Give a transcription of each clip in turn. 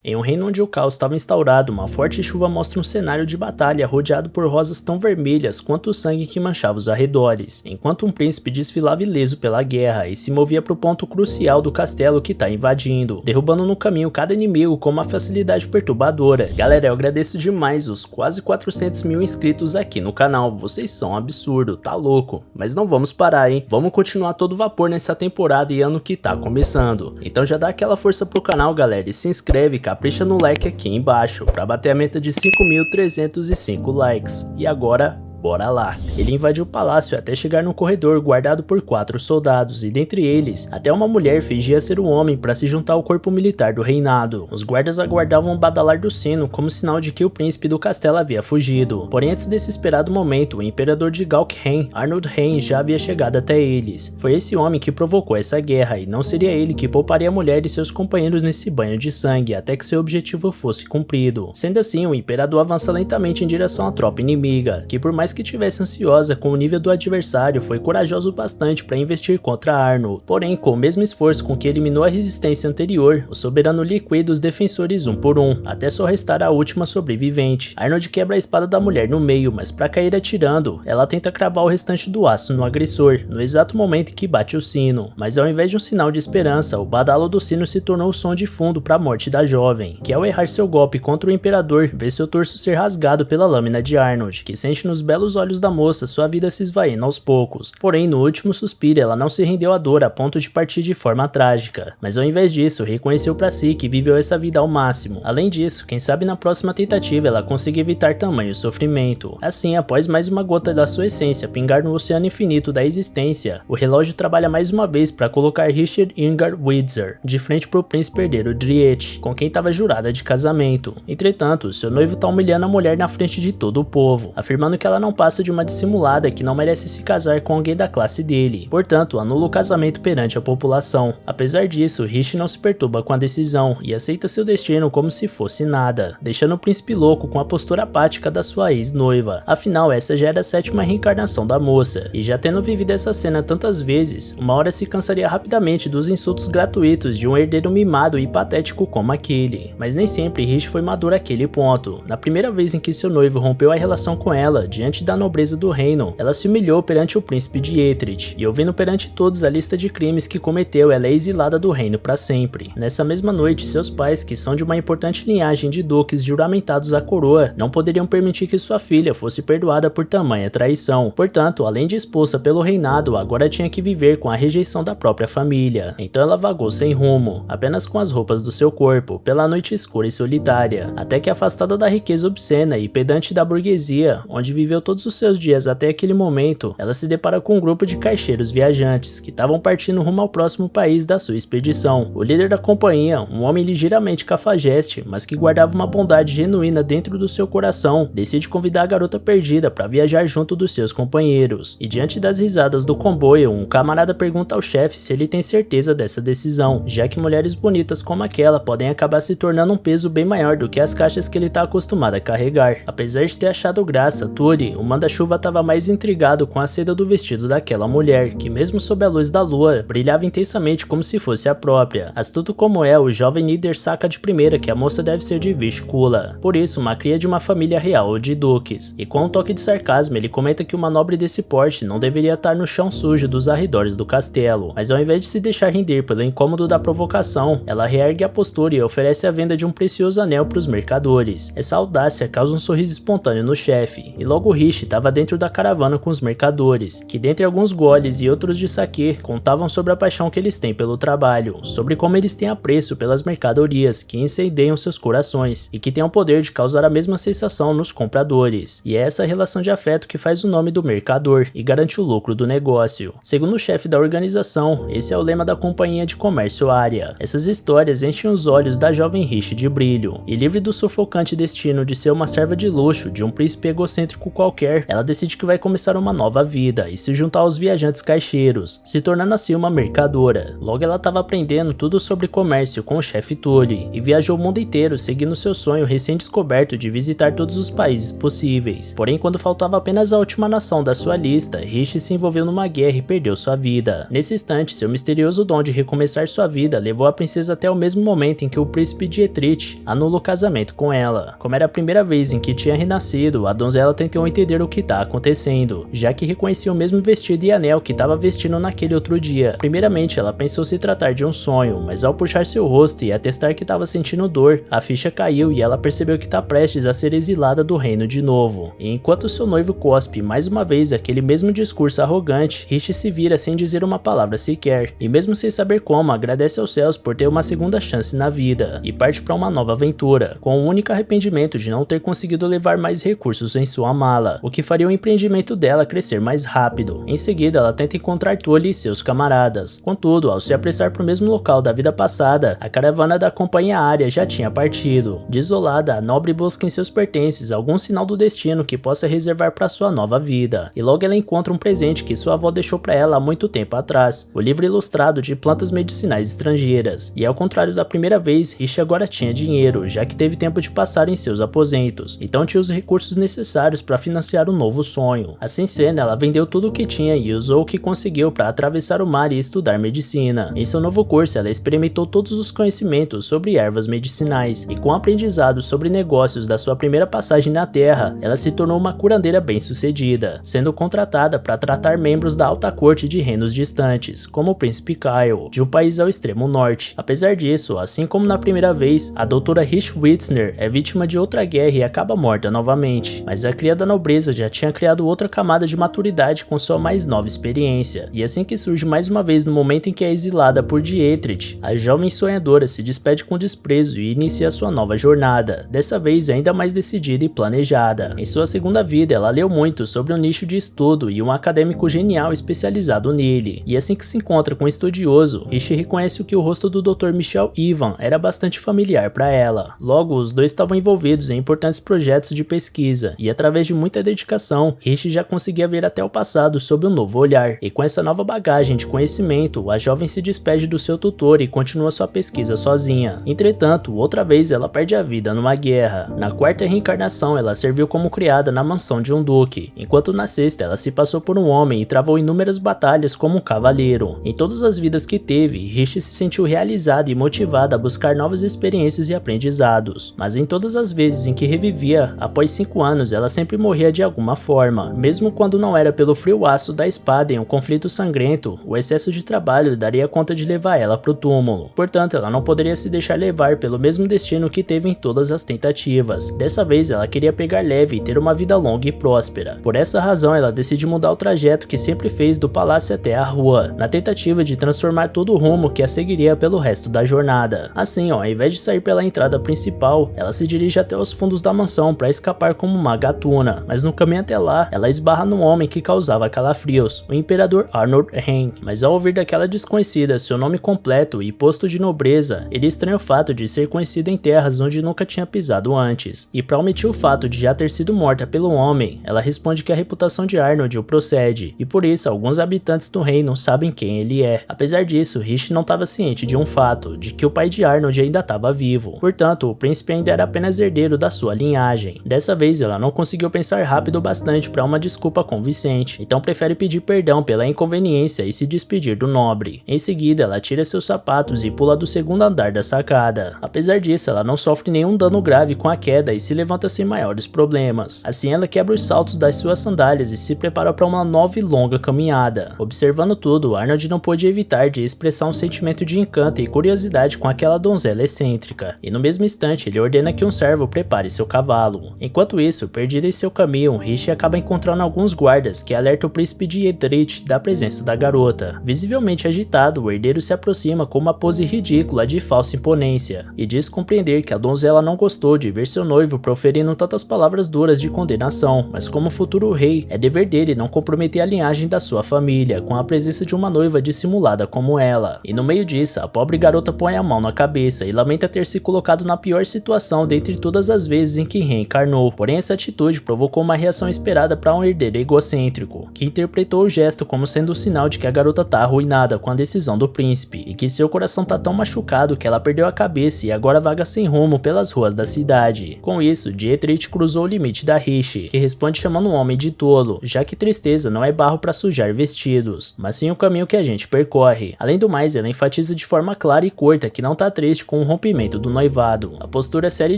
Em um reino onde o caos estava instaurado, uma forte chuva mostra um cenário de batalha rodeado por rosas tão vermelhas quanto o sangue que manchava os arredores, enquanto um príncipe desfilava ileso pela guerra e se movia para o ponto crucial do castelo que está invadindo, derrubando no caminho cada inimigo com uma facilidade perturbadora. Galera, eu agradeço demais os quase 400 mil inscritos aqui no canal, vocês são um absurdo, tá louco? Mas não vamos parar, hein? Vamos continuar todo vapor nessa temporada e ano que tá começando. Então já dá aquela força pro canal, galera, e se inscreve, capricha no like aqui embaixo, para bater a meta de 5.305 likes. E agora, bora lá. Ele invadiu o palácio até chegar no corredor guardado por 4 soldados e dentre eles, até uma mulher fingia ser um homem para se juntar ao corpo militar do reinado. Os guardas aguardavam o badalar do sino como sinal de que o príncipe do castelo havia fugido. Porém, antes desse esperado momento, o imperador de Galkheim, Arnold Reign, já havia chegado até eles. Foi esse homem que provocou essa guerra e não seria ele que pouparia a mulher e seus companheiros nesse banho de sangue até que seu objetivo fosse cumprido. Sendo assim, o imperador avança lentamente em direção à tropa inimiga, que por mais que tivesse ansiosa com o nível do adversário, foi corajoso bastante para investir contra Arnold. Porém, com o mesmo esforço com que eliminou a resistência anterior, o soberano liquida os defensores um por um, até só restar a última sobrevivente. Arnold quebra a espada da mulher no meio, mas para cair atirando, ela tenta cravar o restante do aço no agressor, no exato momento em que bate o sino. Mas ao invés de um sinal de esperança, o badalo do sino se tornou o som de fundo para a morte da jovem, que ao errar seu golpe contra o imperador, vê seu torso ser rasgado pela lâmina de Arnold, que sente nos belos olhos da moça sua vida se esvaindo aos poucos. Porém, no último suspiro, ela não se rendeu à dor a ponto de partir de forma trágica, mas ao invés disso, reconheceu para si que viveu essa vida ao máximo. Além disso, quem sabe na próxima tentativa ela consiga evitar tamanho sofrimento. Assim, após mais uma gota da sua essência pingar no oceano infinito da existência, o relógio trabalha mais uma vez para colocar Richard Ingvar Windsor de frente para o príncipe herdeiro Driet, com quem estava jurada de casamento. Entretanto, seu noivo está humilhando a mulher na frente de todo o povo, afirmando que ela não passa de uma dissimulada que não merece se casar com alguém da classe dele, portanto anula o casamento perante a população. Apesar disso, Rich não se perturba com a decisão e aceita seu destino como se fosse nada, deixando o príncipe louco com a postura apática da sua ex-noiva. Afinal, essa já era a 7ª reencarnação da moça, e já tendo vivido essa cena tantas vezes, uma hora se cansaria rapidamente dos insultos gratuitos de um herdeiro mimado e patético como aquele. Mas nem sempre Rich foi maduro àquele ponto. Na primeira vez em que seu noivo rompeu a relação com ela, diante da nobreza do reino, ela se humilhou perante o príncipe de Etrecht, e ouvindo perante todos a lista de crimes que cometeu, ela é exilada do reino para sempre. Nessa mesma noite, seus pais, que são de uma importante linhagem de duques juramentados à coroa, não poderiam permitir que sua filha fosse perdoada por tamanha traição. Portanto, além de expulsa pelo reinado, agora tinha que viver com a rejeição da própria família. Então ela vagou sem rumo, apenas com as roupas do seu corpo, pela noite escura e solitária, até que afastada da riqueza obscena e pedante da burguesia, onde viveu todos os seus dias até aquele momento, ela se depara com um grupo de caixeiros viajantes que estavam partindo rumo ao próximo país da sua expedição. O líder da companhia, um homem ligeiramente cafajeste, mas que guardava uma bondade genuína dentro do seu coração, decide convidar a garota perdida para viajar junto dos seus companheiros. E diante das risadas do comboio, um camarada pergunta ao chefe se ele tem certeza dessa decisão, já que mulheres bonitas como aquela podem acabar se tornando um peso bem maior do que as caixas que ele está acostumado a carregar. Apesar de ter achado graça, Turi, o manda-chuva, estava mais intrigado com a seda do vestido daquela mulher, que mesmo sob a luz da lua, brilhava intensamente como se fosse a própria. Astuto como é, o jovem líder saca de primeira que a moça deve ser de Vishkula, por isso uma cria de uma família real ou de duques, e com um toque de sarcasmo ele comenta que uma nobre desse porte não deveria estar no chão sujo dos arredores do castelo, mas ao invés de se deixar render pelo incômodo da provocação, ela reergue a postura e oferece a venda de um precioso anel para os mercadores. Essa audácia causa um sorriso espontâneo no chefe, e logo Rich estava dentro da caravana com os mercadores, que dentre alguns goles e outros de saquê, contavam sobre a paixão que eles têm pelo trabalho, sobre como eles têm apreço pelas mercadorias que incendeiam seus corações e que têm o poder de causar a mesma sensação nos compradores. E é essa relação de afeto que faz o nome do mercador e garante o lucro do negócio. Segundo o chefe da organização, esse é o lema da companhia de comércio área. Essas histórias enchem os olhos da jovem Rich de brilho, e livre do sufocante destino de ser uma serva de luxo de um príncipe egocêntrico qualquer, qualquer, ela decide que vai começar uma nova vida e se juntar aos viajantes caixeiros, se tornando assim uma mercadora. Logo ela estava aprendendo tudo sobre comércio com o chefe Tully e viajou o mundo inteiro seguindo seu sonho recém-descoberto de visitar todos os países possíveis. Porém, quando faltava apenas a última nação da sua lista, Rich se envolveu numa guerra e perdeu sua vida. Nesse instante, seu misterioso dom de recomeçar sua vida levou a princesa até o mesmo momento em que o príncipe Dietrich anula o casamento com ela. Como era a primeira vez em que tinha renascido, a donzela tentou entender o que está acontecendo, já que reconhecia o mesmo vestido e anel que estava vestindo naquele outro dia. Primeiramente, ela pensou se tratar de um sonho, mas ao puxar seu rosto e atestar que estava sentindo dor, a ficha caiu e ela percebeu que está prestes a ser exilada do reino de novo. E enquanto seu noivo cospe mais uma vez aquele mesmo discurso arrogante, Rich se vira sem dizer uma palavra sequer, e mesmo sem saber como, agradece aos céus por ter uma segunda chance na vida, e parte para uma nova aventura, com o único arrependimento de não ter conseguido levar mais recursos em sua mala, o que faria o empreendimento dela crescer mais rápido. Em seguida, ela tenta encontrar Tully e seus camaradas. Contudo, ao se apressar para o mesmo local da vida passada, a caravana da companhia Arya já tinha partido. Desolada, a nobre busca em seus pertences algum sinal do destino que possa reservar para sua nova vida, e logo ela encontra um presente que sua avó deixou para ela há muito tempo atrás, o livro ilustrado de plantas medicinais estrangeiras. E ao contrário da primeira vez, Rich agora tinha dinheiro, já que teve tempo de passar em seus aposentos, então tinha os recursos necessários para financiar um novo sonho. Assim sendo, ela vendeu tudo o que tinha e usou o que conseguiu para atravessar o mar e estudar medicina. Em seu novo curso, ela experimentou todos os conhecimentos sobre ervas medicinais, e com aprendizados sobre negócios da sua primeira passagem na Terra, ela se tornou uma curandeira bem-sucedida, sendo contratada para tratar membros da alta corte de reinos distantes, como o príncipe Kyle, de um país ao extremo norte. Apesar disso, assim como na primeira vez, a doutora Rich Witzner é vítima de outra guerra e acaba morta novamente, mas a cria da nobreza já tinha criado outra camada de maturidade com sua mais nova experiência, e assim que surge mais uma vez no momento em que é exilada por Dietrich, a jovem sonhadora se despede com desprezo e inicia sua nova jornada, dessa vez ainda mais decidida e planejada. Em sua segunda vida, ela leu muito sobre um nicho de estudo e um acadêmico genial especializado nele, e assim que se encontra com um estudioso, Rich reconhece que o rosto do Dr. Michel Ivan era bastante familiar para ela. Logo, os dois estavam envolvidos em importantes projetos de pesquisa, e através de muita dedicação, Rich já conseguia ver até o passado sob um novo olhar, e com essa nova bagagem de conhecimento, a jovem se despede do seu tutor e continua sua pesquisa sozinha. Entretanto, outra vez ela perde a vida numa guerra. Na quarta reencarnação, ela serviu como criada na mansão de um duque, enquanto na sexta ela se passou por um homem e travou inúmeras batalhas como um cavaleiro. Em todas as vidas que teve, Rich se sentiu realizada e motivada a buscar novas experiências e aprendizados, mas em todas as vezes em que revivia, após 5 anos ela sempre morria de alguma forma, mesmo quando não era pelo frio aço da espada em um conflito sangrento, o excesso de trabalho daria conta de levar ela para o túmulo. Portanto, ela não poderia se deixar levar pelo mesmo destino que teve em todas as tentativas. Dessa vez ela queria pegar leve e ter uma vida longa e próspera. Por essa razão, ela decide mudar o trajeto que sempre fez do palácio até a rua, na tentativa de transformar todo o rumo que a seguiria pelo resto da jornada. Assim, ao invés de sair pela entrada principal, ela se dirige até os fundos da mansão para escapar como uma gatuna, mas no caminho até lá, ela esbarra num homem que causava calafrios, o imperador Arnold Hein. Mas ao ouvir daquela desconhecida seu nome completo e posto de nobreza, ele estranha o fato de ser conhecida em terras onde nunca tinha pisado antes, e para omitir o fato de já ter sido morta pelo homem, ela responde que a reputação de Arnold o procede, e por isso alguns habitantes do reino sabem quem ele é. Apesar disso, Rich não estava ciente de um fato, de que o pai de Arnold ainda estava vivo, portanto o príncipe ainda era apenas herdeiro da sua linhagem. Dessa vez ela não conseguiu pensar rápido bastante para uma desculpa convincente, então prefere pedir perdão pela inconveniência e se despedir do nobre. Em seguida, ela tira seus sapatos e pula do segundo andar da sacada. Apesar disso, ela não sofre nenhum dano grave com a queda e se levanta sem maiores problemas. Assim, ela quebra os saltos das suas sandálias e se prepara para uma nova e longa caminhada. Observando tudo, Arnold não pôde evitar de expressar um sentimento de encanto e curiosidade com aquela donzela excêntrica, e no mesmo instante ele ordena que um servo prepare seu cavalo. Enquanto isso, perdida em seu caminho, Rich acaba encontrando alguns guardas que alertam o príncipe Dietrich da presença da garota. Visivelmente agitado, o herdeiro se aproxima com uma pose ridícula de falsa imponência, e diz compreender que a donzela não gostou de ver seu noivo proferindo tantas palavras duras de condenação, mas como futuro rei, é dever dele não comprometer a linhagem da sua família com a presença de uma noiva dissimulada como ela. E no meio disso, a pobre garota põe a mão na cabeça e lamenta ter se colocado na pior situação dentre todas as vezes em que reencarnou. Porém, essa atitude provocou provocou uma reação esperada para um herdeiro egocêntrico, que interpretou o gesto como sendo um sinal de que a garota tá arruinada com a decisão do príncipe e que seu coração tá tão machucado que ela perdeu a cabeça e agora vaga sem rumo pelas ruas da cidade. Com isso, Dietrich cruzou o limite da Rishi, que responde chamando o homem de tolo, já que tristeza não é barro para sujar vestidos, mas sim o caminho que a gente percorre. Além do mais, ela enfatiza de forma clara e curta que não tá triste com o rompimento do noivado. A postura séria e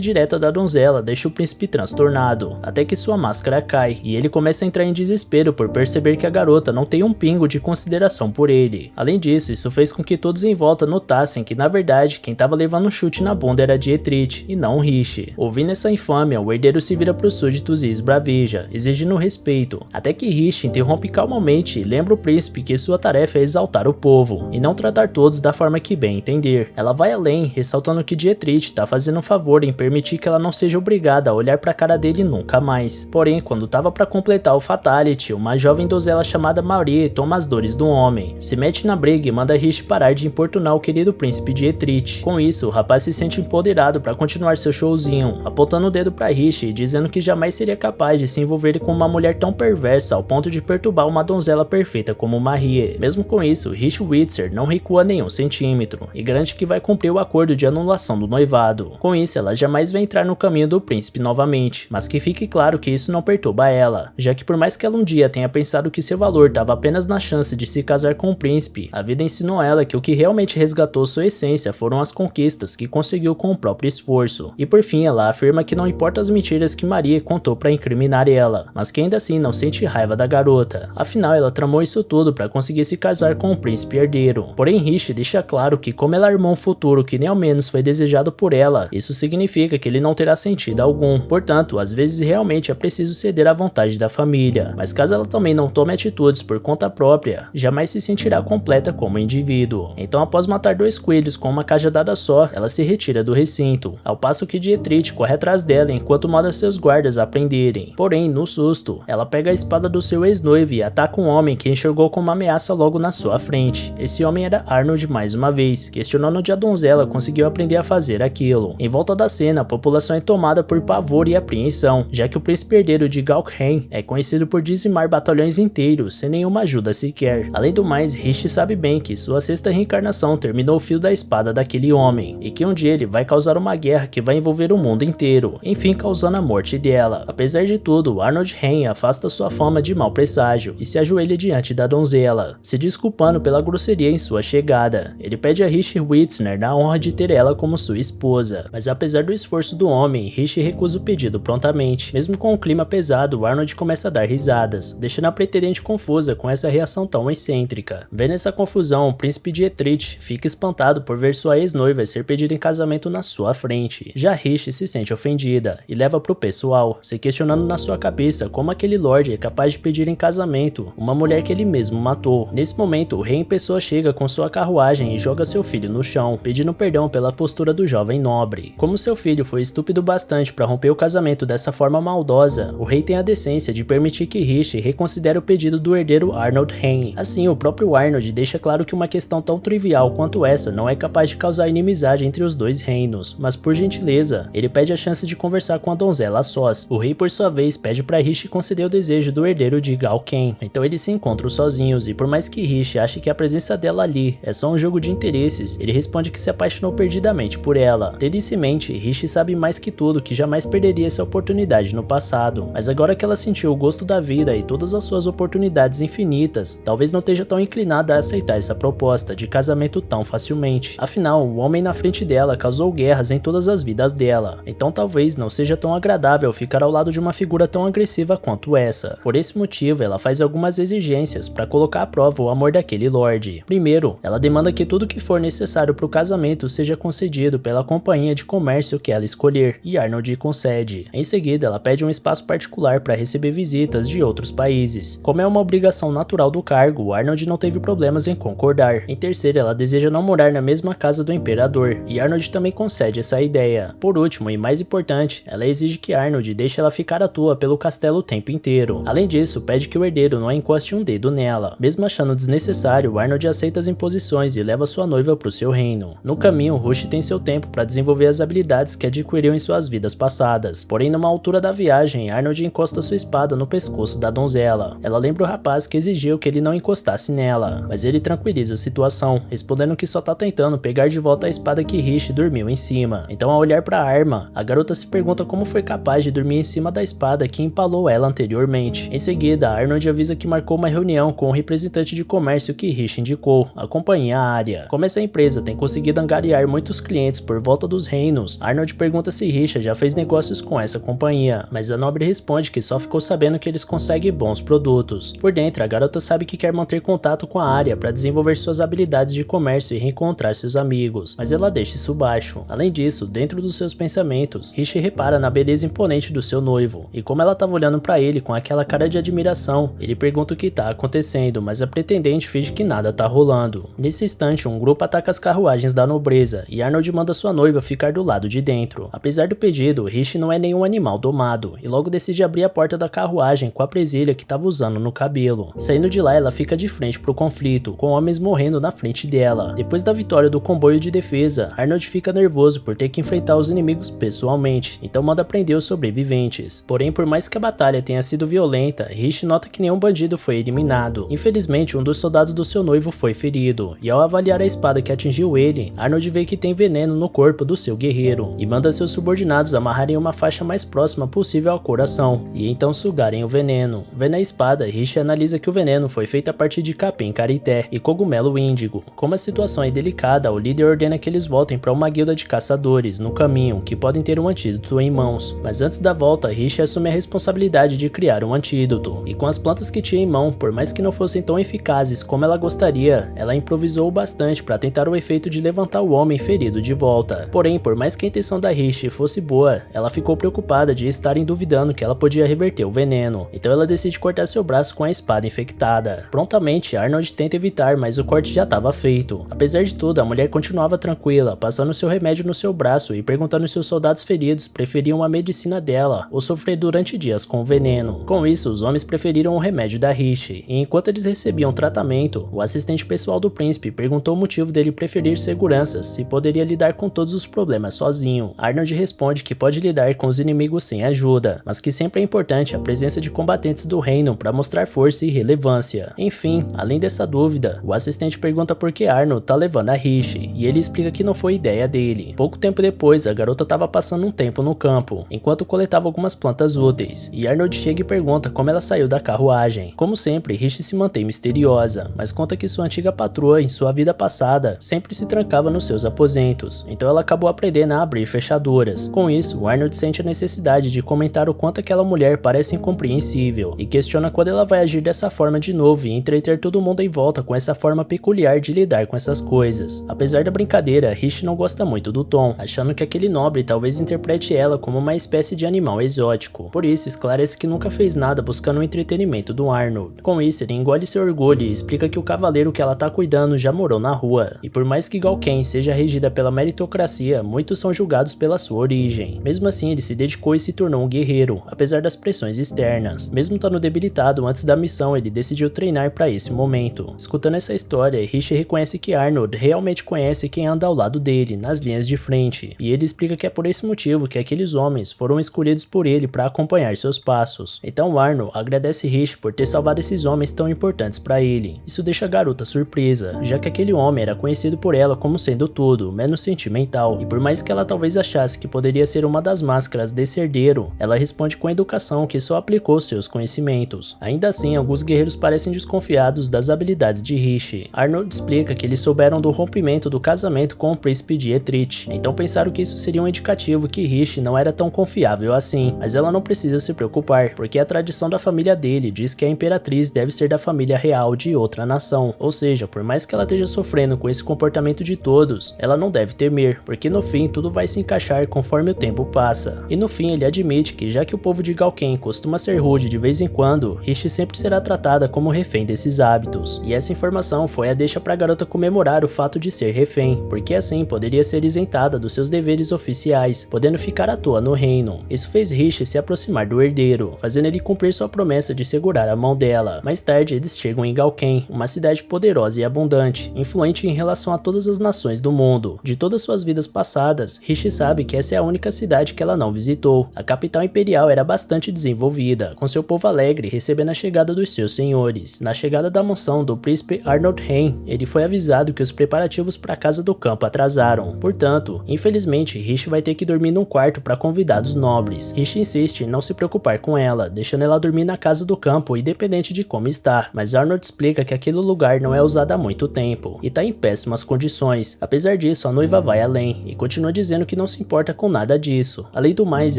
direta da donzela deixa o príncipe transtornado, até que sua máscara cai e ele começa a entrar em desespero por perceber que a garota não tem um pingo de consideração por ele. Além disso, isso fez com que todos em volta notassem que na verdade quem tava levando um chute na bunda era Dietrich e não Rishi. Ouvindo essa infâmia, o herdeiro se vira pros súditos e esbraveja, exigindo respeito, até que Rishi interrompe calmamente e lembra o príncipe que sua tarefa é exaltar o povo e não tratar todos da forma que bem entender. Ela vai além, ressaltando que Dietrich tá fazendo um favor em permitir que ela não seja obrigada a olhar pra cara dele nunca mais. Porém, quando tava pra completar o Fatality, uma jovem donzela chamada Marie toma as dores do homem, se mete na briga e manda Rishi parar de importunar o querido príncipe Dietrich. Com isso, o rapaz se sente empoderado pra continuar seu showzinho, apontando o dedo pra Rishi e dizendo que jamais seria capaz de se envolver com uma mulher tão perversa ao ponto de perturbar uma donzela perfeita como Marie. Mesmo com isso, Rishi Witzer não recua nenhum centímetro e garante que vai cumprir o acordo de anulação do noivado. Com isso, ela jamais vai entrar no caminho do príncipe novamente, mas que fique claro que isso não perturba ela, já que por mais que ela um dia tenha pensado que seu valor estava apenas na chance de se casar com o príncipe, a vida ensinou ela que o que realmente resgatou sua essência foram as conquistas que conseguiu com o próprio esforço. E por fim, ela afirma que não importa as mentiras que Maria contou para incriminar ela, mas que ainda assim não sente raiva da garota. Afinal, ela tramou isso tudo para conseguir se casar com o príncipe herdeiro. Porém, Rishi deixa claro que como ela armou um futuro que nem ao menos foi desejado por ela, isso significa que ele não terá sentido algum. Portanto, às vezes realmente é preciso ceder à vontade da família, mas caso ela também não tome atitudes por conta própria, jamais se sentirá completa como indivíduo. Então, após matar 2 coelhos com uma cajadada só, ela se retira do recinto, ao passo que Dietrich corre atrás dela enquanto manda seus guardas a prenderem. Porém, no susto, ela pega a espada do seu ex-noivo e ataca um homem que enxergou como uma ameaça logo na sua frente. Esse homem era Arnold mais uma vez, questionando onde a donzela conseguiu aprender a fazer aquilo. Em volta da cena, a população é tomada por pavor e apreensão, já que o príncipe herdeiro de Galkheim é conhecido por dizimar batalhões inteiros sem nenhuma ajuda sequer. Além do mais, Rishi sabe bem que sua 6ª reencarnação terminou o fio da espada daquele homem, e que um dia ele vai causar uma guerra que vai envolver o mundo inteiro, enfim causando a morte dela. Apesar de tudo, Arnold Hen afasta sua fama de mau presságio e se ajoelha diante da donzela, se desculpando pela grosseria em sua chegada. Ele pede a Rishi Witzner na honra de ter ela como sua esposa, mas apesar do esforço do homem, Rishi recusa o pedido prontamente. Mesmo com o clima pesado, Arnold começa a dar risadas, deixando a pretendente confusa com essa reação tão excêntrica. Vendo essa confusão, o príncipe Dietrich fica espantado por ver sua ex-noiva ser pedida em casamento na sua frente. Já Rishi se sente ofendida e leva pro pessoal, se questionando na sua cabeça como aquele lorde é capaz de pedir em casamento uma mulher que ele mesmo matou. Nesse momento, o rei em pessoa chega com sua carruagem e joga seu filho no chão, pedindo perdão pela postura do jovem nobre. Como seu filho foi estúpido bastante para romper o casamento dessa forma maldosa, o rei tem a decência de permitir que Rishi reconsidere o pedido do herdeiro Arnold Hen. Assim, o próprio Arnold deixa claro que uma questão tão trivial quanto essa não é capaz de causar inimizade entre os dois reinos, mas por gentileza, ele pede a chance de conversar com a donzela a sós. O rei, por sua vez, pede para Rishi conceder o desejo do herdeiro de Galken. Então eles se encontram sozinhos e por mais que Rishi ache que a presença dela ali é só um jogo de interesses, ele responde que se apaixonou perdidamente por ela. Tendo isso em mente, Rishi sabe mais que tudo que jamais perderia essa oportunidade no passado, mas agora que ela sentiu o gosto da vida e todas as suas oportunidades infinitas, talvez não esteja tão inclinada a aceitar essa proposta de casamento tão facilmente. Afinal, o homem na frente dela causou guerras em todas as vidas dela, então talvez não seja tão agradável ficar ao lado de uma figura tão agressiva quanto essa. Por esse motivo, ela faz algumas exigências para colocar à prova o amor daquele lorde. Primeiro, ela demanda que tudo que for necessário para o casamento seja concedido pela companhia de comércio que ela escolher, e Arnold concede. Em seguida, ela pede um espaço particular para receber visitas de outros países. Como é uma obrigação natural do cargo, Arnold não teve problemas em concordar. Em terceiro, ela deseja não morar na mesma casa do imperador, e Arnold também concede essa ideia. Por último, e mais importante, ela exige que Arnold deixe ela ficar à toa pelo castelo o tempo inteiro. Além disso, pede que o herdeiro não encoste um dedo nela. Mesmo achando desnecessário, Arnold aceita as imposições e leva sua noiva para o seu reino. No caminho, Rush tem seu tempo para desenvolver as habilidades que adquiriu em suas vidas passadas. Porém, numa altura da viagem, Arnold encosta sua espada no pescoço da donzela. Ela lembra o rapaz que exigiu que ele não encostasse nela, mas ele tranquiliza a situação, respondendo que só tá tentando pegar de volta a espada que Rishi dormiu em cima. Então, ao olhar para a arma, a garota se pergunta como foi capaz de dormir em cima da espada que empalou ela anteriormente. Em seguida, Arnold avisa que marcou uma reunião com o representante de comércio que Rishi indicou, a companhia Arya. Como essa empresa tem conseguido angariar muitos clientes por volta dos reinos, Arnold pergunta se Rishi já fez negócios com essa companhia, mas a nobre responde que só ficou sabendo que eles conseguem bons produtos. Por dentro, a garota sabe que quer manter contato com a Arya para desenvolver suas habilidades de comércio e reencontrar seus amigos, mas ela deixa isso baixo. Além disso, dentro dos seus pensamentos, Rishi repara na beleza imponente do seu noivo, e como ela estava olhando para ele com aquela cara de admiração, ele pergunta o que está acontecendo, mas a pretendente finge que nada está rolando. Nesse instante, um grupo ataca as carruagens da nobreza, e Arnold manda sua noiva ficar do lado de dentro. Apesar do pedido, Rishi não é nenhum animal domado, e logo decide abrir a porta da carruagem com a presilha que estava usando no cabelo. Saindo de lá, ela fica de frente pro conflito, com homens morrendo na frente dela. Depois da vitória do comboio de defesa, Arnold fica nervoso por ter que enfrentar os inimigos pessoalmente, então manda prender os sobreviventes. Porém, por mais que a batalha tenha sido violenta, Rishi nota que nenhum bandido foi eliminado. Infelizmente, um dos soldados do seu noivo foi ferido, e ao avaliar a espada que atingiu ele, Arnold vê que tem veneno no corpo do seu guerreiro, e manda seus subordinados amarrarem uma faixa mais próxima possível ao coração, e então sugarem o veneno. Vendo a espada, Rishi analisa que o veneno foi feito a partir de capim carité e cogumelo índigo. Como a situação é delicada, o líder ordena que eles voltem para uma guilda de caçadores no caminho, que podem ter um antídoto em mãos. Mas antes da volta, Rishi assume a responsabilidade de criar um antídoto, e com as plantas que tinha em mão, por mais que não fossem tão eficazes como ela gostaria, ela improvisou bastante para tentar o efeito de levantar o homem ferido de volta. Porém, por mais que a intenção da Rishi fosse boa, ela ficou preocupada de estarem duvidando que ela podia reverter o veneno, então ela decide cortar seu braço com a espada infectada. Prontamente, Arnold tenta evitar, mas o corte já estava feito. Apesar de tudo, a mulher continuava tranquila, passando seu remédio no seu braço e perguntando se os soldados feridos preferiam a medicina dela ou sofrer durante dias com o veneno. Com isso, os homens preferiram o remédio da Rishi, e enquanto eles recebiam tratamento, o assistente pessoal do príncipe perguntou o motivo dele preferir seguranças, se poderia lidar com todos os problemas sozinho. Arnold responde que pode lidar com os inimigos sem ajuda, mas que sempre é importante a presença de combatentes do reino para mostrar força e relevância. Enfim, além dessa dúvida, o assistente pergunta por que Arnold tá levando a Rishi, e ele explica que não foi ideia dele. Pouco tempo depois, a garota estava passando um tempo no campo, enquanto coletava algumas plantas úteis, e Arnold chega e pergunta como ela saiu da carruagem. Como sempre, Rishi se mantém misteriosa, mas conta que sua antiga patroa, em sua vida passada, sempre se trancava nos seus aposentos, então ela acabou aprendendo a abrir fechaduras. Com isso, Arnold sente a necessidade de comentar o quanto aquela mulher parece incompreensível, e questiona quando ela vai agir dessa forma de novo e entreter todo mundo em volta com essa forma peculiar de lidar com essas coisas. Apesar da brincadeira, Rishi não gosta muito do tom, achando que aquele nobre talvez interprete ela como uma espécie de animal exótico. Por isso, esclarece que nunca fez nada buscando o entretenimento do Arnold. Com isso, ele engole seu orgulho e explica que o cavaleiro que ela tá cuidando já morou na rua, e por mais que Galken seja regida pela meritocracia, muitos são julgados pela sua origem. Mesmo assim, ele se dedicou e se tornou um guerreiro, apesar das pressões externas. Mesmo estando debilitado antes da missão, ele decidiu treinar para esse momento. Escutando essa história, Rishi reconhece que Arnold realmente conhece quem anda ao lado dele, nas linhas de frente, e ele explica que é por esse motivo que aqueles homens foram escolhidos por ele para acompanhar seus passos. Então Arnold agradece Rishi por ter salvado esses homens tão importantes para ele. Isso deixa a garota surpresa, já que aquele homem era conhecido por ela como sendo tudo, menos sentimental, e por mais que ela talvez achasse que poderia ser uma das máscaras desse herdeiro, ela responde com educação que só aplicou seus conhecimentos. Ainda assim, alguns guerreiros parecem desconfiados das habilidades de Rishi. Arnold explica que eles souberam do rompimento do casamento com o príncipe de Etreat, então pensaram que isso seria um indicativo que Rishi não era tão confiável assim, mas ela não precisa se preocupar, porque a tradição da família dele diz que a imperatriz deve ser da família real de outra nação, ou seja, por mais que ela esteja sofrendo com esse comportamento de todos, ela não deve temer, porque no fim tudo vai se encaixar conforme o tempo passa. E no fim ele admite que já que o povo de Galken costuma ser rude de vez em quando, Rishi sempre será tratada como refém desses hábitos, e essa informação foi a deixa pra garota comemorar o fato de ser refém, porque assim poderia ser isentada dos seus deveres oficiais, podendo ficar à toa no reino. Isso fez Rishi se aproximar do herdeiro, fazendo ele cumprir sua promessa de segurar a mão dela. Mais tarde eles chegam em Galken, uma cidade poderosa e abundante, influente em relação a todas as nações do mundo. De todas suas vidas passadas, Rishi sabe que essa é a única cidade que ela não visitou. A capital imperial imperial era bastante desenvolvida, com seu povo alegre recebendo a chegada dos seus senhores. Na chegada da mansão do príncipe Arnold Hain, ele foi avisado que os preparativos para a casa do campo atrasaram. Portanto, infelizmente, Rish vai ter que dormir num quarto para convidados nobres. Rish insiste em não se preocupar com ela, deixando ela dormir na casa do campo, independente de como está, mas Arnold explica que aquele lugar não é usado há muito tempo e está em péssimas condições. Apesar disso, a noiva vai além e continua dizendo que não se importa com nada disso. Além do mais,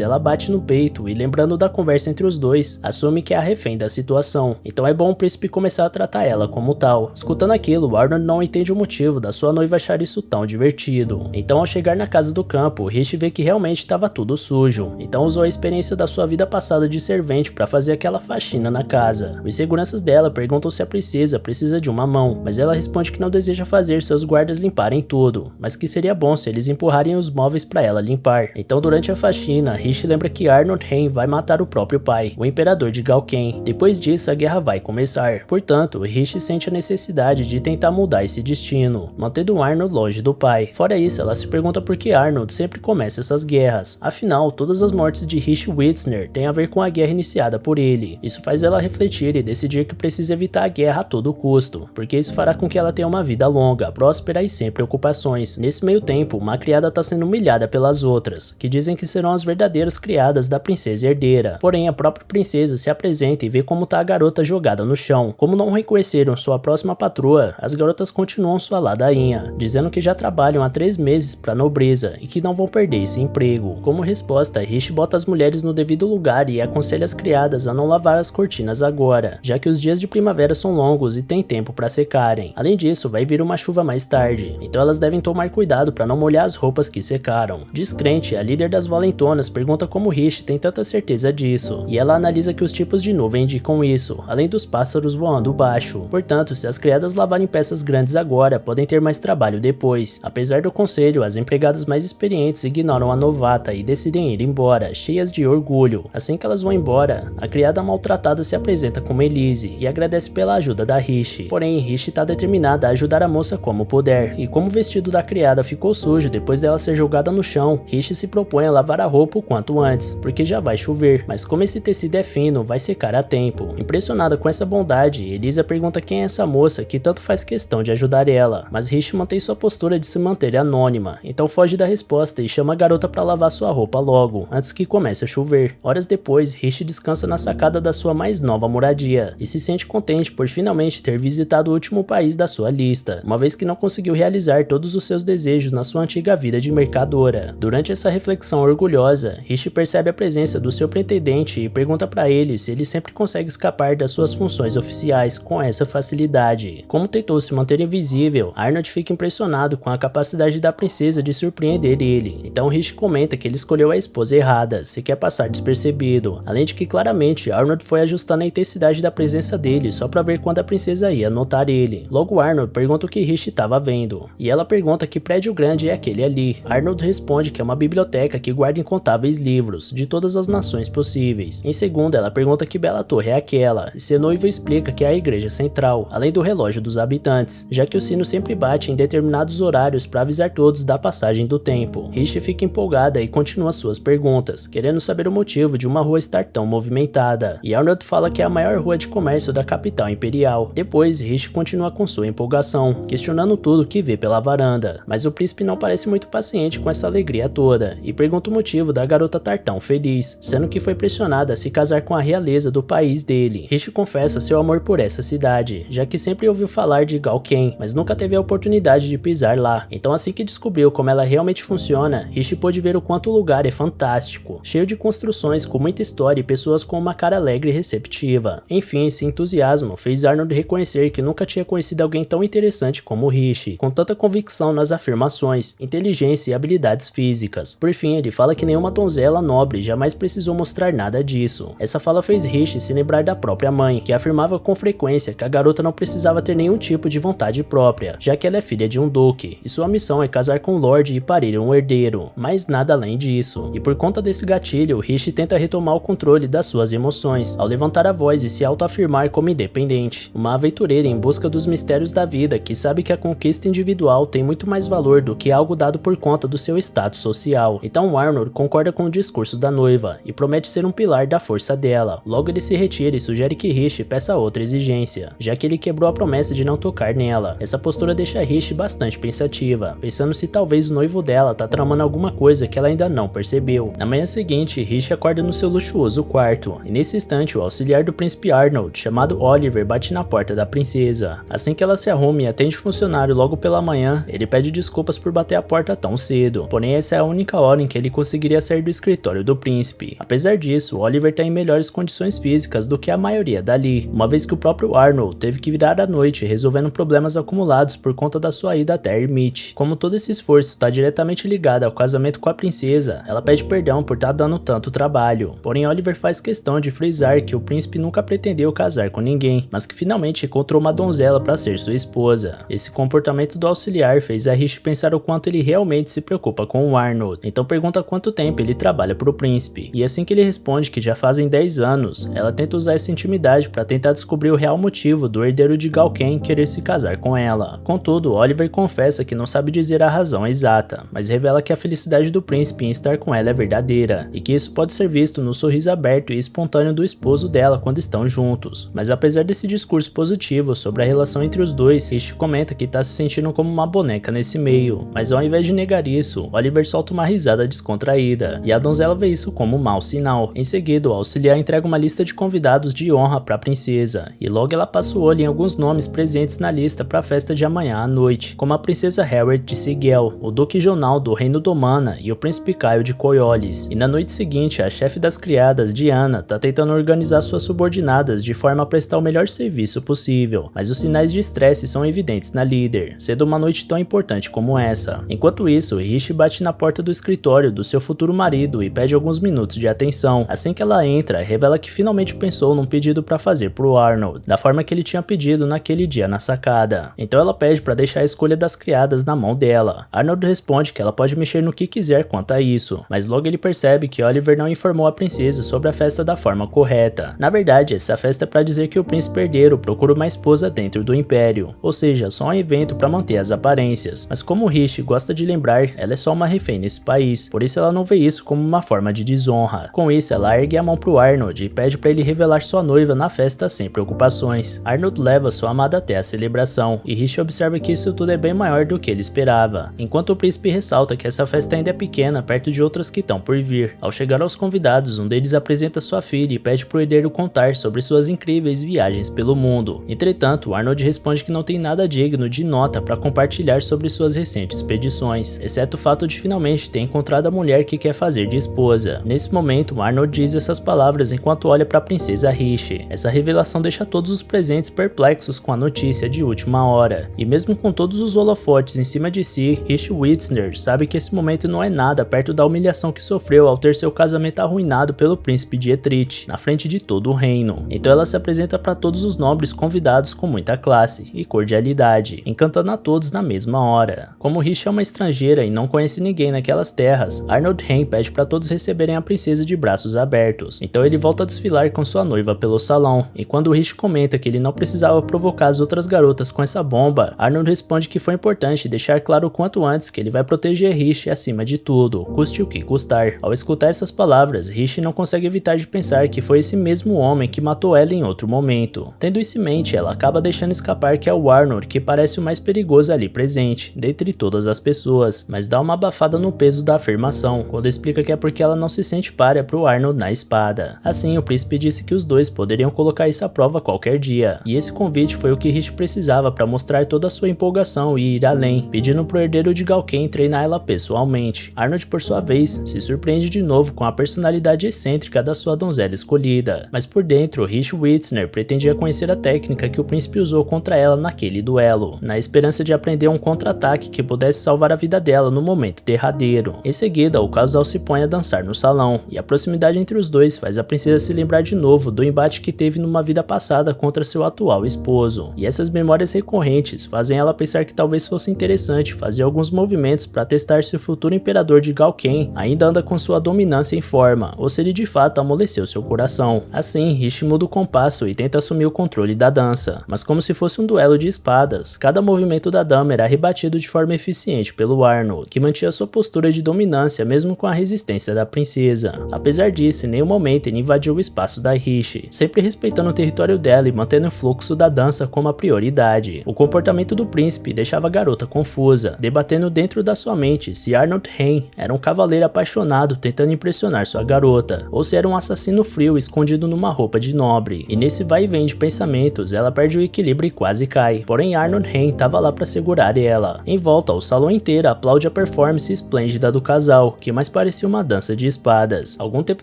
ela bate no peito e, lembrando da conversa entre os dois, assume que é a refém da situação. Então é bom o príncipe começar a tratar ela como tal. Escutando aquilo, Arnold não entende o motivo da sua noiva achar isso tão divertido. Então, ao chegar na casa do campo, Rish vê que realmente estava tudo sujo. Então usou a experiência da sua vida passada de servente para fazer aquela faxina na casa. Os seguranças dela perguntam se a princesa precisa de uma mão, mas ela responde que não deseja fazer seus guardas limparem tudo, mas que seria bom se eles empurrarem os móveis para ela limpar. Então, durante a faxina, Rish lembra que Arnold Hain vai matar o próprio pai, o imperador de Galken. Depois disso, a guerra vai começar. Portanto, Rish sente a necessidade de tentar mudar esse destino, mantendo Arnold longe do pai. Fora isso, ela se pergunta por que Arnold sempre começa essas guerras. Afinal, todas as mortes de Rish Witzner têm a ver com a guerra iniciada por ele. Isso faz ela refletir e decidir que precisa evitar a guerra a todo custo, porque isso fará com que ela tenha uma vida longa, próspera e sem preocupações. Nesse meio tempo, uma criada está sendo humilhada pelas outras, que dizem que serão as verdadeiras criadas da princesa herdeira. Porém, a própria princesa se apresenta e vê como está a garota jogada no chão. Como não reconheceram sua próxima patroa, as garotas continuam sua ladainha, dizendo que já trabalham há 3 meses para a nobreza e que não vão perder esse emprego. Como resposta, Rish bota as mulheres no devido lugar e aconselha as criadas a não lavar as cortinas agora, já que os dias de primavera são longos e tem tempo para secarem. Além disso, vai vir uma chuva mais tarde, então elas devem tomar cuidado para não molhar as roupas que secaram. Descrente, a líder das valentonas pergunta como Rish tem tanta certeza disso, e ela analisa que os tipos de nuvem indicam isso, além dos pássaros voando baixo. Portanto, se as criadas lavarem peças grandes agora, podem ter mais trabalho depois. Apesar do conselho, as empregadas mais experientes ignoram a novata e decidem ir embora, cheias de orgulho. Assim que elas vão embora, a criada maltratada se apresenta como Elise e agradece pela ajuda da Rish. Porém, Rish está determinada a ajudar a moça como puder, e como o vestido da criada ficou sujo depois dela ser jogada no chão, Rish se propõe a lavar a roupa o quanto antes, porque já vai chover, mas como esse tecido é fino, vai secar a tempo. Impressionada com essa bondade, Elisa pergunta quem é essa moça que tanto faz questão de ajudar ela, mas Rish mantém sua postura de se manter anônima, então foge da resposta e chama a garota para lavar sua roupa logo, antes que comece a chover. Horas depois, Rish descansa na sacada da sua mais nova moradia, e se sente contente por finalmente ter visitado o último país da sua lista, uma vez que não conseguiu realizar todos os seus desejos na sua antiga vida de mercadora. Durante essa reflexão orgulhosa, Rish percebe a presença do seu pretendente e pergunta para ele se ele sempre consegue escapar das suas funções oficiais com essa facilidade. Como tentou se manter invisível, Arnold fica impressionado com a capacidade da princesa de surpreender ele. Então Rish comenta que ele escolheu a esposa errada, se quer passar despercebido, além de que claramente Arnold foi ajustando a intensidade da presença dele só para ver quando a princesa ia notar ele. Logo Arnold pergunta o que Rish estava vendo, e ela pergunta que prédio grande é aquele ali. Arnold responde que é uma biblioteca que guarda incontáveis livros, de todas as nações possíveis. Em segundo, ela pergunta que bela torre é aquela, e seu noivo explica que é a igreja central, além do relógio dos habitantes, já que o sino sempre bate em determinados horários para avisar todos da passagem do tempo. Rish fica empolgada e continua suas perguntas, querendo saber o motivo de uma rua estar tão movimentada, e Arnold fala que é a maior rua de comércio da capital imperial. Depois, Rish continua com sua empolgação, questionando tudo que vê pela varanda, mas o príncipe não parece muito paciente com essa alegria toda, e pergunta o motivo da garota estar tão feliz, sendo que foi pressionada a se casar com a realeza do país dele. Rish confessa seu amor por essa cidade, já que sempre ouviu falar de Galken, mas nunca teve a oportunidade de pisar lá. Então assim que descobriu como ela realmente funciona, Rish pôde ver o quanto o lugar é fantástico, cheio de construções com muita história e pessoas com uma cara alegre e receptiva. Enfim, esse entusiasmo fez Arnold reconhecer que nunca tinha conhecido alguém tão interessante como Rish, com tanta convicção nas afirmações, inteligência e habilidades físicas. Por fim, ele fala que nenhuma donzela nobre jamais precisou mostrar nada disso. Essa fala fez Rish se lembrar da própria mãe, que afirmava com frequência que a garota não precisava ter nenhum tipo de vontade própria, já que ela é filha de um duque, e sua missão é casar com um lorde e parir um herdeiro, mas nada além disso. E por conta desse gatilho, Rish tenta retomar o controle das suas emoções, ao levantar a voz e se autoafirmar como independente, uma aventureira em busca dos mistérios da vida que sabe que a conquista individual tem muito mais valor do que algo dado por conta do seu status social. Então Arnold concorda com o discurso da noiva ela e promete ser um pilar da força dela. Logo ele se retira e sugere que Rishi peça outra exigência, já que ele quebrou a promessa de não tocar nela. Essa postura deixa Rishi bastante pensativa, pensando se talvez o noivo dela tá tramando alguma coisa que ela ainda não percebeu. Na manhã seguinte, Rishi acorda no seu luxuoso quarto, e nesse instante o auxiliar do príncipe Arnold, chamado Oliver, bate na porta da princesa. Assim que ela se arruma e atende o funcionário logo pela manhã, ele pede desculpas por bater a porta tão cedo, porém essa é a única hora em que ele conseguiria sair do escritório do príncipe. Apesar disso, Oliver tá em melhores condições físicas do que a maioria dali, uma vez que o próprio Arnold teve que virar à noite resolvendo problemas acumulados por conta da sua ida até Ermite. Como todo esse esforço está diretamente ligado ao casamento com a princesa, ela pede perdão por estar dando tanto trabalho. Porém, Oliver faz questão de frisar que o príncipe nunca pretendeu casar com ninguém, mas que finalmente encontrou uma donzela para ser sua esposa. Esse comportamento do auxiliar fez a Rishi pensar o quanto ele realmente se preocupa com o Arnold, então pergunta quanto tempo ele trabalha para o príncipe. E assim que ele responde que já fazem 10 anos, ela tenta usar essa intimidade para tentar descobrir o real motivo do herdeiro de Galken querer se casar com ela. Contudo, Oliver confessa que não sabe dizer a razão exata, mas revela que a felicidade do príncipe em estar com ela é verdadeira, e que isso pode ser visto no sorriso aberto e espontâneo do esposo dela quando estão juntos. Mas apesar desse discurso positivo sobre a relação entre os dois, Rishi comenta que tá se sentindo como uma boneca nesse meio, mas ao invés de negar isso, Oliver solta uma risada descontraída, e a donzela vê isso como um mau sinal. Em seguida, o auxiliar entrega uma lista de convidados de honra para a princesa, e logo ela passa o olho em alguns nomes presentes na lista para a festa de amanhã à noite, como a princesa Harriet de Sigel, o duque Jonal do reino Domana e o príncipe Caio de Coriolis. E na noite seguinte, a chefe das criadas, Diana, tá tentando organizar suas subordinadas de forma a prestar o melhor serviço possível, mas os sinais de estresse são evidentes na líder, sendo uma noite tão importante como essa. Enquanto isso, Rishi bate na porta do escritório do seu futuro marido e pede alguns minutos de atenção. Assim que ela entra, revela que finalmente pensou num pedido para fazer pro Arnold, da forma que ele tinha pedido naquele dia na sacada. Então ela pede para deixar a escolha das criadas na mão dela. Arnold responde que ela pode mexer no que quiser quanto a isso, mas logo ele percebe que Oliver não informou a princesa sobre a festa da forma correta. Na verdade, essa festa é para dizer que o príncipe herdeiro procura uma esposa dentro do império, ou seja, só um evento para manter as aparências. Mas como Rishi gosta de lembrar, ela é só uma refém nesse país, por isso ela não vê isso como uma forma de desonra. Com isso, ela ergue a mão pro Arnold e pede para ele revelar sua noiva na festa sem preocupações. Arnold leva sua amada até a celebração, e Rishi observa que isso tudo é bem maior do que ele esperava, enquanto o príncipe ressalta que essa festa ainda é pequena perto de outras que estão por vir. Ao chegar aos convidados, um deles apresenta sua filha e pede pro herdeiro contar sobre suas incríveis viagens pelo mundo. Entretanto, Arnold responde que não tem nada digno de nota para compartilhar sobre suas recentes expedições, exceto o fato de finalmente ter encontrado a mulher que quer fazer de esposa. Nesse momento, Arnold diz essas palavras enquanto olha para a princesa Rishi. Essa revelação deixa todos os presentes perplexos com a notícia de última hora, e mesmo com todos os holofotes em cima de si, Rishi Witzner sabe que esse momento não é nada perto da humilhação que sofreu ao ter seu casamento arruinado pelo príncipe de Etreat, na frente de todo o reino. Então ela se apresenta para todos os nobres convidados com muita classe e cordialidade, encantando a todos na mesma hora. Como Rishi é uma estrangeira e não conhece ninguém naquelas terras, Arnold Hain pede para todos receberem a princesa de braços abertos. Então ele volta a desfilar com sua noiva pelo salão, e quando Rishi comenta que ele não precisava provocar as outras garotas com essa bomba, Arnold responde que foi importante deixar claro o quanto antes que ele vai proteger Rishi acima de tudo, custe o que custar. Ao escutar essas palavras, Rishi não consegue evitar de pensar que foi esse mesmo homem que matou ela em outro momento. Tendo isso em mente, ela acaba deixando escapar que é o Arnold que parece o mais perigoso ali presente, dentre todas as pessoas, mas dá uma abafada no peso da afirmação, quando explica que é porque ela não se sente párea pro Arnold na espada. Assim, o príncipe disse que os dois poderiam colocar isso à prova qualquer dia, e esse convite foi o que Rishi precisava para mostrar toda a sua empolgação e ir além, pedindo pro herdeiro de Galken treinar ela pessoalmente. Arnold, por sua vez, se surpreende de novo com a personalidade excêntrica da sua donzela escolhida, mas por dentro, Rishi Witzner pretendia conhecer a técnica que o príncipe usou contra ela naquele duelo, na esperança de aprender um contra-ataque que pudesse salvar a vida dela no momento derradeiro. Em seguida, o casal se põe a dançar no salão, e a proximidade entre os dois faz a princesa se lembrar de novo do embate que teve numa vida passada contra seu atual esposo, e essas memórias recorrentes fazem ela pensar que talvez fosse interessante fazer alguns movimentos para testar se o futuro imperador de Galken ainda anda com sua dominância em forma, ou se ele de fato amoleceu seu coração. Assim, Rishi muda o compasso e tenta assumir o controle da dança, mas como se fosse um duelo de espadas, cada movimento da dama era rebatido de forma eficiente pelo Arnold, que mantinha sua postura de dominância mesmo com a resistência da princesa. princesa. Apesar disso, em nenhum momento ele invadiu o espaço da Rishi, sempre respeitando o território dela e mantendo o fluxo da dança como a prioridade. O comportamento do príncipe deixava a garota confusa, debatendo dentro da sua mente se Arnold Hain era um cavaleiro apaixonado tentando impressionar sua garota, ou se era um assassino frio escondido numa roupa de nobre. E nesse vai e vem de pensamentos, ela perde o equilíbrio e quase cai. Porém, Arnold Hain estava lá para segurar ela. Em volta, o salão inteiro aplaude a performance esplêndida do casal, que mais parecia uma dança de espadas. Algum tempo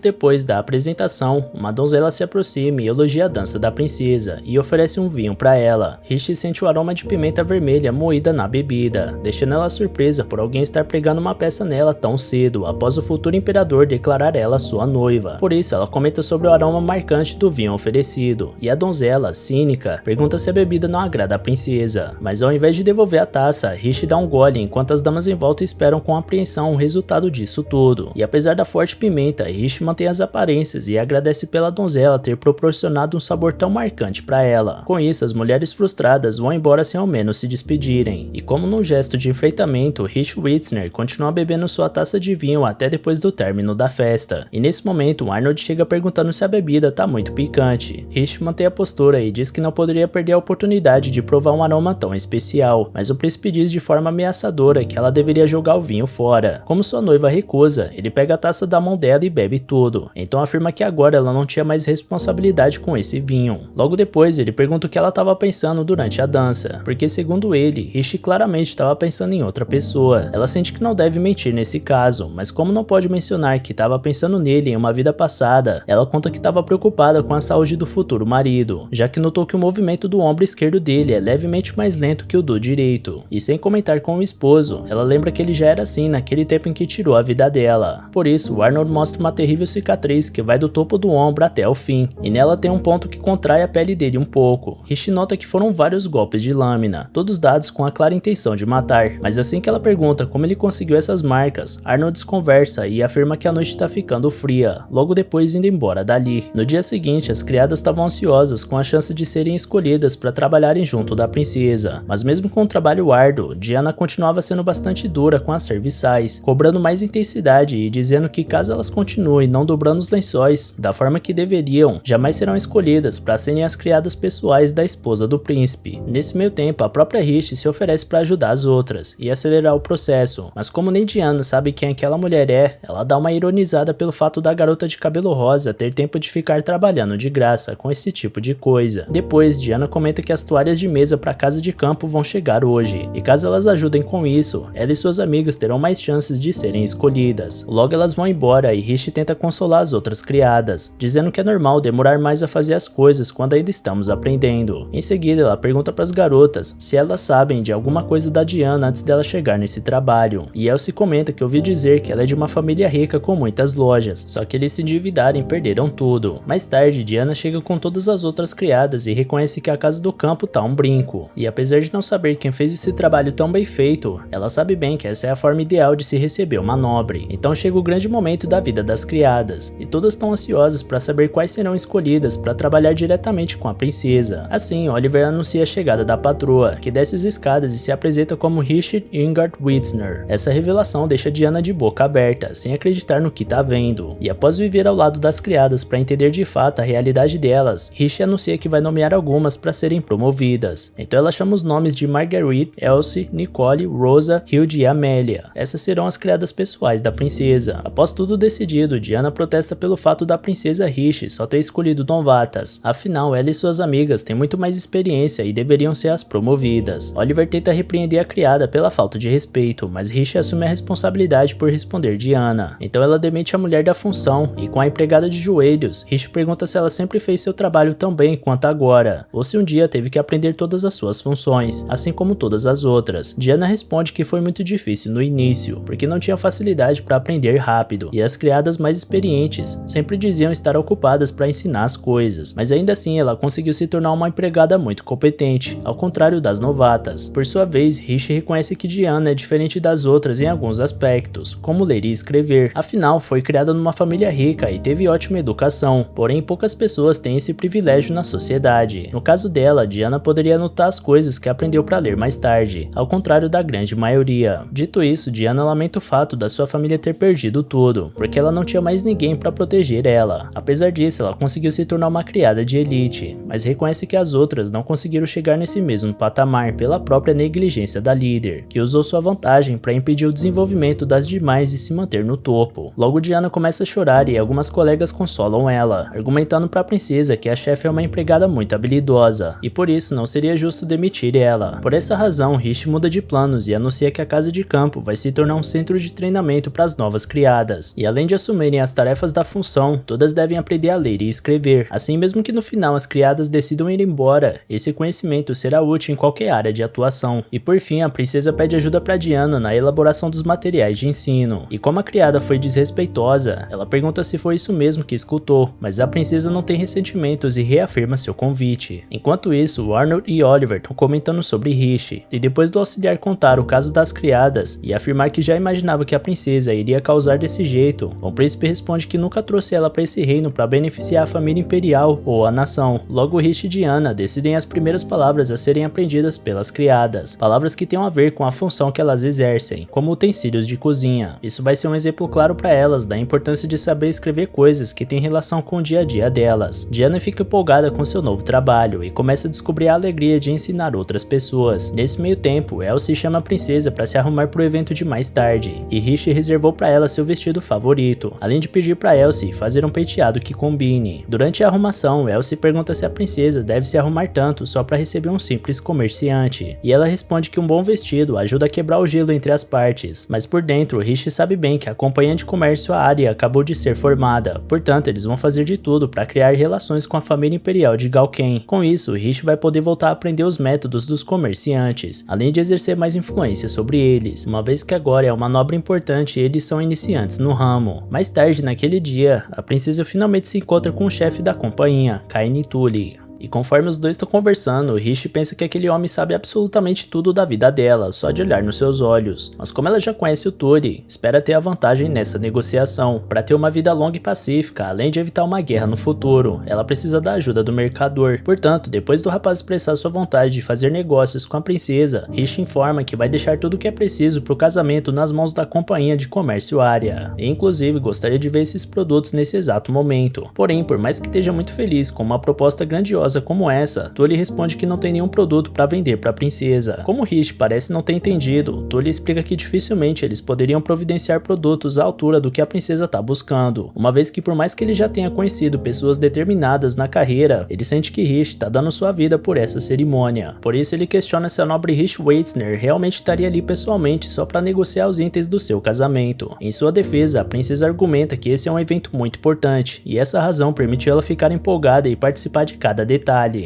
depois da apresentação, uma donzela se aproxima e elogia a dança da princesa e oferece um vinho para ela. Rishi sente o aroma de pimenta vermelha moída na bebida, deixando ela surpresa por alguém estar pregando uma peça nela tão cedo, após o futuro imperador declarar ela sua noiva. Por isso, ela comenta sobre o aroma marcante do vinho oferecido, e a donzela, cínica, pergunta se a bebida não agrada a princesa. Mas ao invés de devolver a taça, Rishi dá um gole enquanto as damas em volta esperam com apreensão o resultado disso tudo. E apesar da forte pimenta, Rishi mantém as aparências e agradece pela donzela ter proporcionado um sabor tão marcante para ela. Com isso, as mulheres frustradas vão embora sem ao menos se despedirem. E como num gesto de enfrentamento, Rishi Witzner continua bebendo sua taça de vinho até depois do término da festa. E nesse momento, Arnold chega perguntando se a bebida tá muito picante. Rishi mantém a postura e diz que não poderia perder a oportunidade de provar um aroma tão especial, mas o príncipe diz de forma ameaçadora que ela deveria jogar o vinho fora. Como sua noiva recusa, ele pega a taça da mão dela e bebe tudo. Então afirma que agora ela não tinha mais responsabilidade com esse vinho. Logo depois, ele pergunta o que ela estava pensando durante a dança, porque segundo ele, Rishi claramente estava pensando em outra pessoa. Ela sente que não deve mentir nesse caso, mas como não pode mencionar que estava pensando nele em uma vida passada, ela conta que estava preocupada com a saúde do futuro marido, já que notou que o movimento do ombro esquerdo dele é levemente mais lento que o do direito. E sem comentar com o esposo, ela lembra que ele já era assim naquele tempo em que tirou a vida dela. Por isso, Arnold mostra uma terrível cicatriz que vai do topo do ombro até o fim, e nela tem um ponto que contrai a pele dele um pouco. Rishi nota que foram vários golpes de lâmina, todos dados com a clara intenção de matar, mas assim que ela pergunta como ele conseguiu essas marcas, Arnold desconversa e afirma que a noite está ficando fria, logo depois indo embora dali. No dia seguinte, as criadas estavam ansiosas com a chance de serem escolhidas para trabalharem junto da princesa, mas mesmo com o trabalho árduo, Diana continuava sendo bastante dura com as serviçais, cobrando mais intensidade e dizendo que caso elas continuem não dobrando os lençóis da forma que deveriam, jamais serão escolhidas para serem as criadas pessoais da esposa do príncipe. Nesse meio tempo, a própria Rishi se oferece para ajudar as outras e acelerar o processo, mas como nem Diana sabe quem aquela mulher é, ela dá uma ironizada pelo fato da garota de cabelo rosa ter tempo de ficar trabalhando de graça com esse tipo de coisa. Depois, Diana comenta que as toalhas de mesa para casa de campo vão chegar hoje, e caso elas ajudem com isso, ela e suas amigas terão mais chances de serem escolhidas. Logo elas vão embora e Rishi tenta consolar as outras criadas, dizendo que é normal demorar mais a fazer as coisas quando ainda estamos aprendendo. Em seguida, ela pergunta para as garotas se elas sabem de alguma coisa da Diana antes dela chegar nesse trabalho, e Elsie comenta que ouviu dizer que ela é de uma família rica com muitas lojas, só que eles se endividaram e perderam tudo. Mais tarde, Diana chega com todas as outras criadas e reconhece que a casa do campo tá um brinco, e apesar de não saber quem fez esse trabalho tão bem feito, ela sabe bem que essa é a forma ideal de se receber uma nobre. Então chega o grande momento da vida das criadas, e todas estão ansiosas para saber quais serão escolhidas para trabalhar diretamente com a princesa. Assim, Oliver anuncia a chegada da patroa, que desce as escadas e se apresenta como Richard Ingard Witzner. Essa revelação deixa Diana de boca aberta, sem acreditar no que tá vendo, e após viver ao lado das criadas para entender de fato a realidade delas, Richard anuncia que vai nomear algumas para serem promovidas. Então ela chama os nomes de Marguerite, Elsie, Nicole, Rosa, Hilde e Amélia. Essas serão as criadas pessoais da princesa. Após tudo decidido, Diana protesta pelo fato da princesa Rishi só ter escolhido novatas. Afinal, ela e suas amigas têm muito mais experiência e deveriam ser as promovidas. Oliver tenta repreender a criada pela falta de respeito, mas Rishi assume a responsabilidade por responder Diana. Então ela demite a mulher da função, e com a empregada de joelhos, Rishi pergunta se ela sempre fez seu trabalho tão bem quanto agora, ou se um dia teve que aprender todas as suas funções, assim como todas as outras. Diana responde que foi muito difícil no início, porque não tinha facilidade para aprender rápido, e as criadas mais experientes sempre diziam estar ocupadas para ensinar as coisas, mas ainda assim ela conseguiu se tornar uma empregada muito competente, ao contrário das novatas. Por sua vez, Rishi reconhece que Diana é diferente das outras em alguns aspectos, como ler e escrever. Afinal, foi criada numa família rica e teve ótima educação, porém poucas pessoas têm esse privilégio na sociedade. No caso dela, Diana poderia anotar as coisas que aprendeu para ler mais tarde, ao contrário da grande maioria. Dito isso, Diana lamenta o fato da sua família ter perdido tudo, porque ela não tinha mais ninguém para proteger ela. Apesar disso, ela conseguiu se tornar uma criada de elite, mas reconhece que as outras não conseguiram chegar nesse mesmo patamar pela própria negligência da líder, que usou sua vantagem para impedir o desenvolvimento das demais e se manter no topo. Logo, Diana começa a chorar e algumas colegas consolam ela, argumentando para a princesa que a chefe é uma empregada muito habilidosa e por isso não seria justo demitir ela. Por essa razão, Rishi muda de planos e anuncia que a casa de campo vai se tornar um centro de treinamento para as novas criadas, e além de assumirem as tarefas da função, todas devem aprender a ler e escrever. Assim, mesmo que no final as criadas decidam ir embora, esse conhecimento será útil em qualquer área de atuação. E por fim, a princesa pede ajuda para Diana na elaboração dos materiais de ensino, e como a criada foi desrespeitosa, ela pergunta se foi isso mesmo que escutou, mas a princesa não tem ressentimentos e reafirma seu convite. Enquanto isso, Arnold e Oliver estão comentando sobre Rishi, e depois do auxiliar contar o caso das criadas e afirmar que já imaginava que a princesa iria causar desse jeito, o príncipe responde que nunca trouxe ela para esse reino para beneficiar a família imperial ou a nação. Logo, Rishi e Diana decidem as primeiras palavras a serem aprendidas pelas criadas, palavras que tenham a ver com a função que elas exercem, como utensílios de cozinha. Isso vai ser um exemplo claro para elas da importância de saber escrever coisas que têm relação com o dia a dia delas. Diana fica empolgada com seu novo trabalho e começa a descobrir a alegria de ensinar outras pessoas. Nesse meio tempo, Elsie chama a princesa para se arrumar para o evento de mais tarde, e Rishi reservou para ela seu vestido favorito, além de pedir para Elsie fazer um penteado que combine. Durante a arrumação, Elsie pergunta se a princesa deve se arrumar tanto só para receber um simples comerciante, e ela responde que um bom vestido ajuda a quebrar o gelo entre as partes, mas por dentro, Rishi sabe bem que a companhia de comércio Arya acabou de ser formada, portanto eles vão fazer de tudo para criar relações com a família imperial de Galken. Com isso, Rishi vai poder voltar a aprender os métodos dos comerciantes, além de exercer mais influência sobre eles, uma vez que agora é uma manobra importante e eles são iniciantes no ramo. Mais tarde naquele dia, a princesa finalmente se encontra com o chefe da companhia, Kaini Tully. E conforme os dois estão conversando, Rishi pensa que aquele homem sabe absolutamente tudo da vida dela, só de olhar nos seus olhos. Mas como ela já conhece o Tully, espera ter a vantagem nessa negociação. Para ter uma vida longa e pacífica, além de evitar uma guerra no futuro, ela precisa da ajuda do mercador. Portanto, depois do rapaz expressar sua vontade de fazer negócios com a princesa, Rishi informa que vai deixar tudo o que é preciso para o casamento nas mãos da companhia de comércio Arya. E inclusive gostaria de ver esses produtos nesse exato momento. Porém, por mais que esteja muito feliz com uma proposta grandiosa como essa, Tully responde que não tem nenhum produto para vender para a princesa. Como Rishi parece não ter entendido, Tully explica que dificilmente eles poderiam providenciar produtos à altura do que a princesa está buscando, uma vez que por mais que ele já tenha conhecido pessoas determinadas na carreira, ele sente que Rishi está dando sua vida por essa cerimônia. Por isso ele questiona se a nobre Rishi Weitzner realmente estaria ali pessoalmente só para negociar os itens do seu casamento. Em sua defesa, a princesa argumenta que esse é um evento muito importante, e essa razão permitiu ela ficar empolgada e participar de cada detalhe.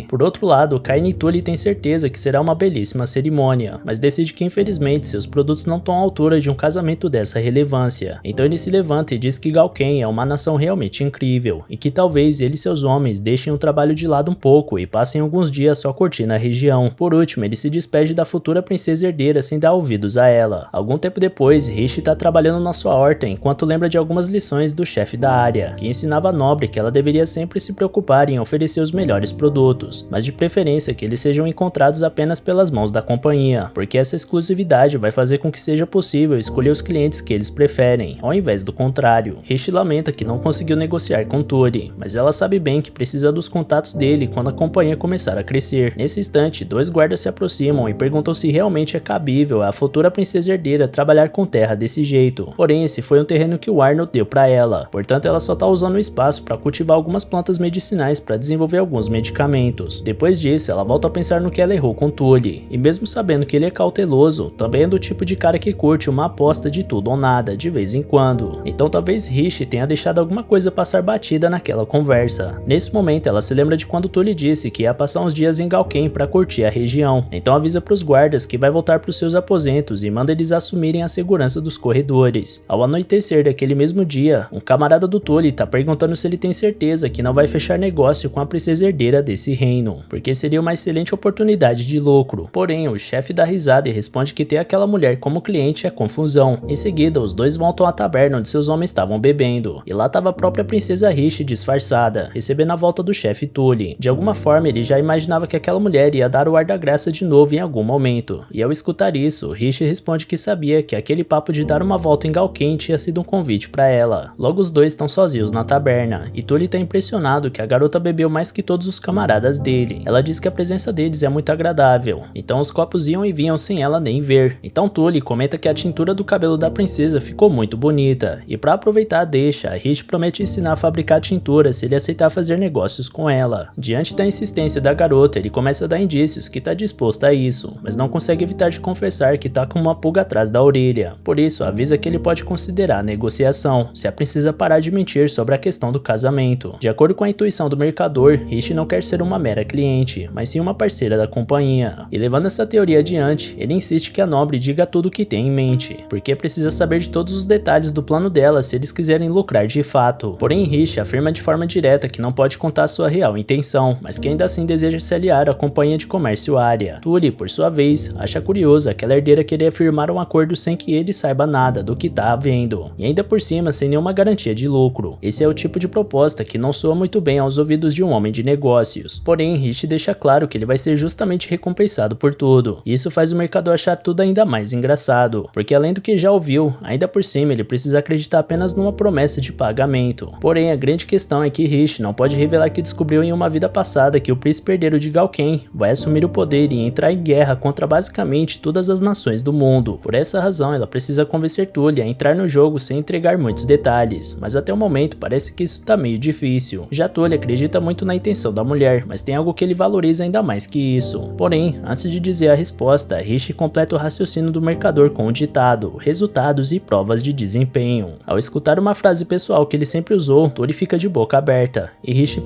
Por outro lado, Kaini Tully tem certeza que será uma belíssima cerimônia, mas decide que infelizmente seus produtos não estão à altura de um casamento dessa relevância. Então ele se levanta e diz que Galken é uma nação realmente incrível, e que talvez ele e seus homens deixem o trabalho de lado um pouco e passem alguns dias só curtindo a região. Por último, ele se despede da futura princesa herdeira sem dar ouvidos a ela. Algum tempo depois, Rishi está trabalhando na sua horta enquanto lembra de algumas lições do chefe da área, que ensinava a nobre que ela deveria sempre se preocupar em oferecer os melhores produtos, mas de preferência que eles sejam encontrados apenas pelas mãos da companhia, porque essa exclusividade vai fazer com que seja possível escolher os clientes que eles preferem, ao invés do contrário. Rishi lamenta que não conseguiu negociar com Tully, mas ela sabe bem que precisa dos contatos dele quando a companhia começar a crescer. Nesse instante, dois guardas se aproximam e perguntam se realmente é cabível a futura princesa herdeira trabalhar com terra desse jeito. Porém, esse foi um terreno que o Arnold deu para ela, portanto ela só está usando o espaço para cultivar algumas plantas medicinais para desenvolver alguns medicamentos. Depois disso, ela volta a pensar no que ela errou com Tully, e mesmo sabendo que ele é cauteloso, também é do tipo de cara que curte uma aposta de tudo ou nada, de vez em quando. Então talvez Rishi tenha deixado alguma coisa passar batida naquela conversa. Nesse momento, ela se lembra de quando Tully disse que ia passar uns dias em Galken para curtir a região, então avisa para os guardas que vai voltar para os seus aposentos e manda eles assumirem a segurança dos corredores. Ao anoitecer daquele mesmo dia, um camarada do Tully tá perguntando se ele tem certeza que não vai fechar negócio com a princesa herdeira herdeira desse reino, porque seria uma excelente oportunidade de lucro. Porém, o chefe dá risada e responde que ter aquela mulher como cliente é confusão. Em seguida, os dois voltam à taberna onde seus homens estavam bebendo, e lá estava a própria princesa Rishi disfarçada, recebendo a volta do chefe Tully. De alguma forma, ele já imaginava que aquela mulher ia dar o ar da graça de novo em algum momento, e ao escutar isso, Rishi responde que sabia que aquele papo de dar uma volta em Galken tinha sido um convite para ela. Logo os dois estão sozinhos na taberna, e Tully está impressionado que a garota bebeu mais que todos os camaradas dele. Ela diz que a presença deles é muito agradável, então os copos iam e vinham sem ela nem ver. Então Tully comenta que a tintura do cabelo da princesa ficou muito bonita, e para aproveitar a deixa, Rishi promete ensinar a fabricar tintura se ele aceitar fazer negócios com ela. Diante da insistência da garota, ele começa a dar indícios que está disposto a isso, mas não consegue evitar de confessar que está com uma pulga atrás da orelha. Por isso, avisa que ele pode considerar a negociação, se a princesa parar de mentir sobre a questão do casamento. De acordo com a intuição do mercador, Rishi não quer ser uma mera cliente, mas sim uma parceira da companhia. E levando essa teoria adiante, ele insiste que a nobre diga tudo o que tem em mente, porque precisa saber de todos os detalhes do plano dela se eles quiserem lucrar de fato. Porém, Rishi afirma de forma direta que não pode contar sua real intenção, mas que ainda assim deseja se aliar à companhia de comércio Arya. Tully, por sua vez, acha curioso aquela herdeira querer firmar um acordo sem que ele saiba nada do que tá havendo, e ainda por cima sem nenhuma garantia de lucro. Esse é o tipo de proposta que não soa muito bem aos ouvidos de um homem de negócios. Porém, Rishi deixa claro que ele vai ser justamente recompensado por tudo. E isso faz o mercador achar tudo ainda mais engraçado, porque além do que já ouviu, ainda por cima ele precisa acreditar apenas numa promessa de pagamento. Porém, a grande questão é que Rishi não pode revelar que descobriu em uma vida passada que o príncipe herdeiro de Galken vai assumir o poder e entrar em guerra contra basicamente todas as nações do mundo. Por essa razão, ela precisa convencer Tully a entrar no jogo sem entregar muitos detalhes, mas até o momento parece que isso tá meio difícil. Já Tully acredita muito na intenção da mulher, mas tem algo que ele valoriza ainda mais que isso. Porém, antes de dizer a resposta, Rishi completa o raciocínio do mercador com o ditado, resultados e provas de desempenho. Ao escutar uma frase pessoal que ele sempre usou, Tully fica de boca aberta, e Rishi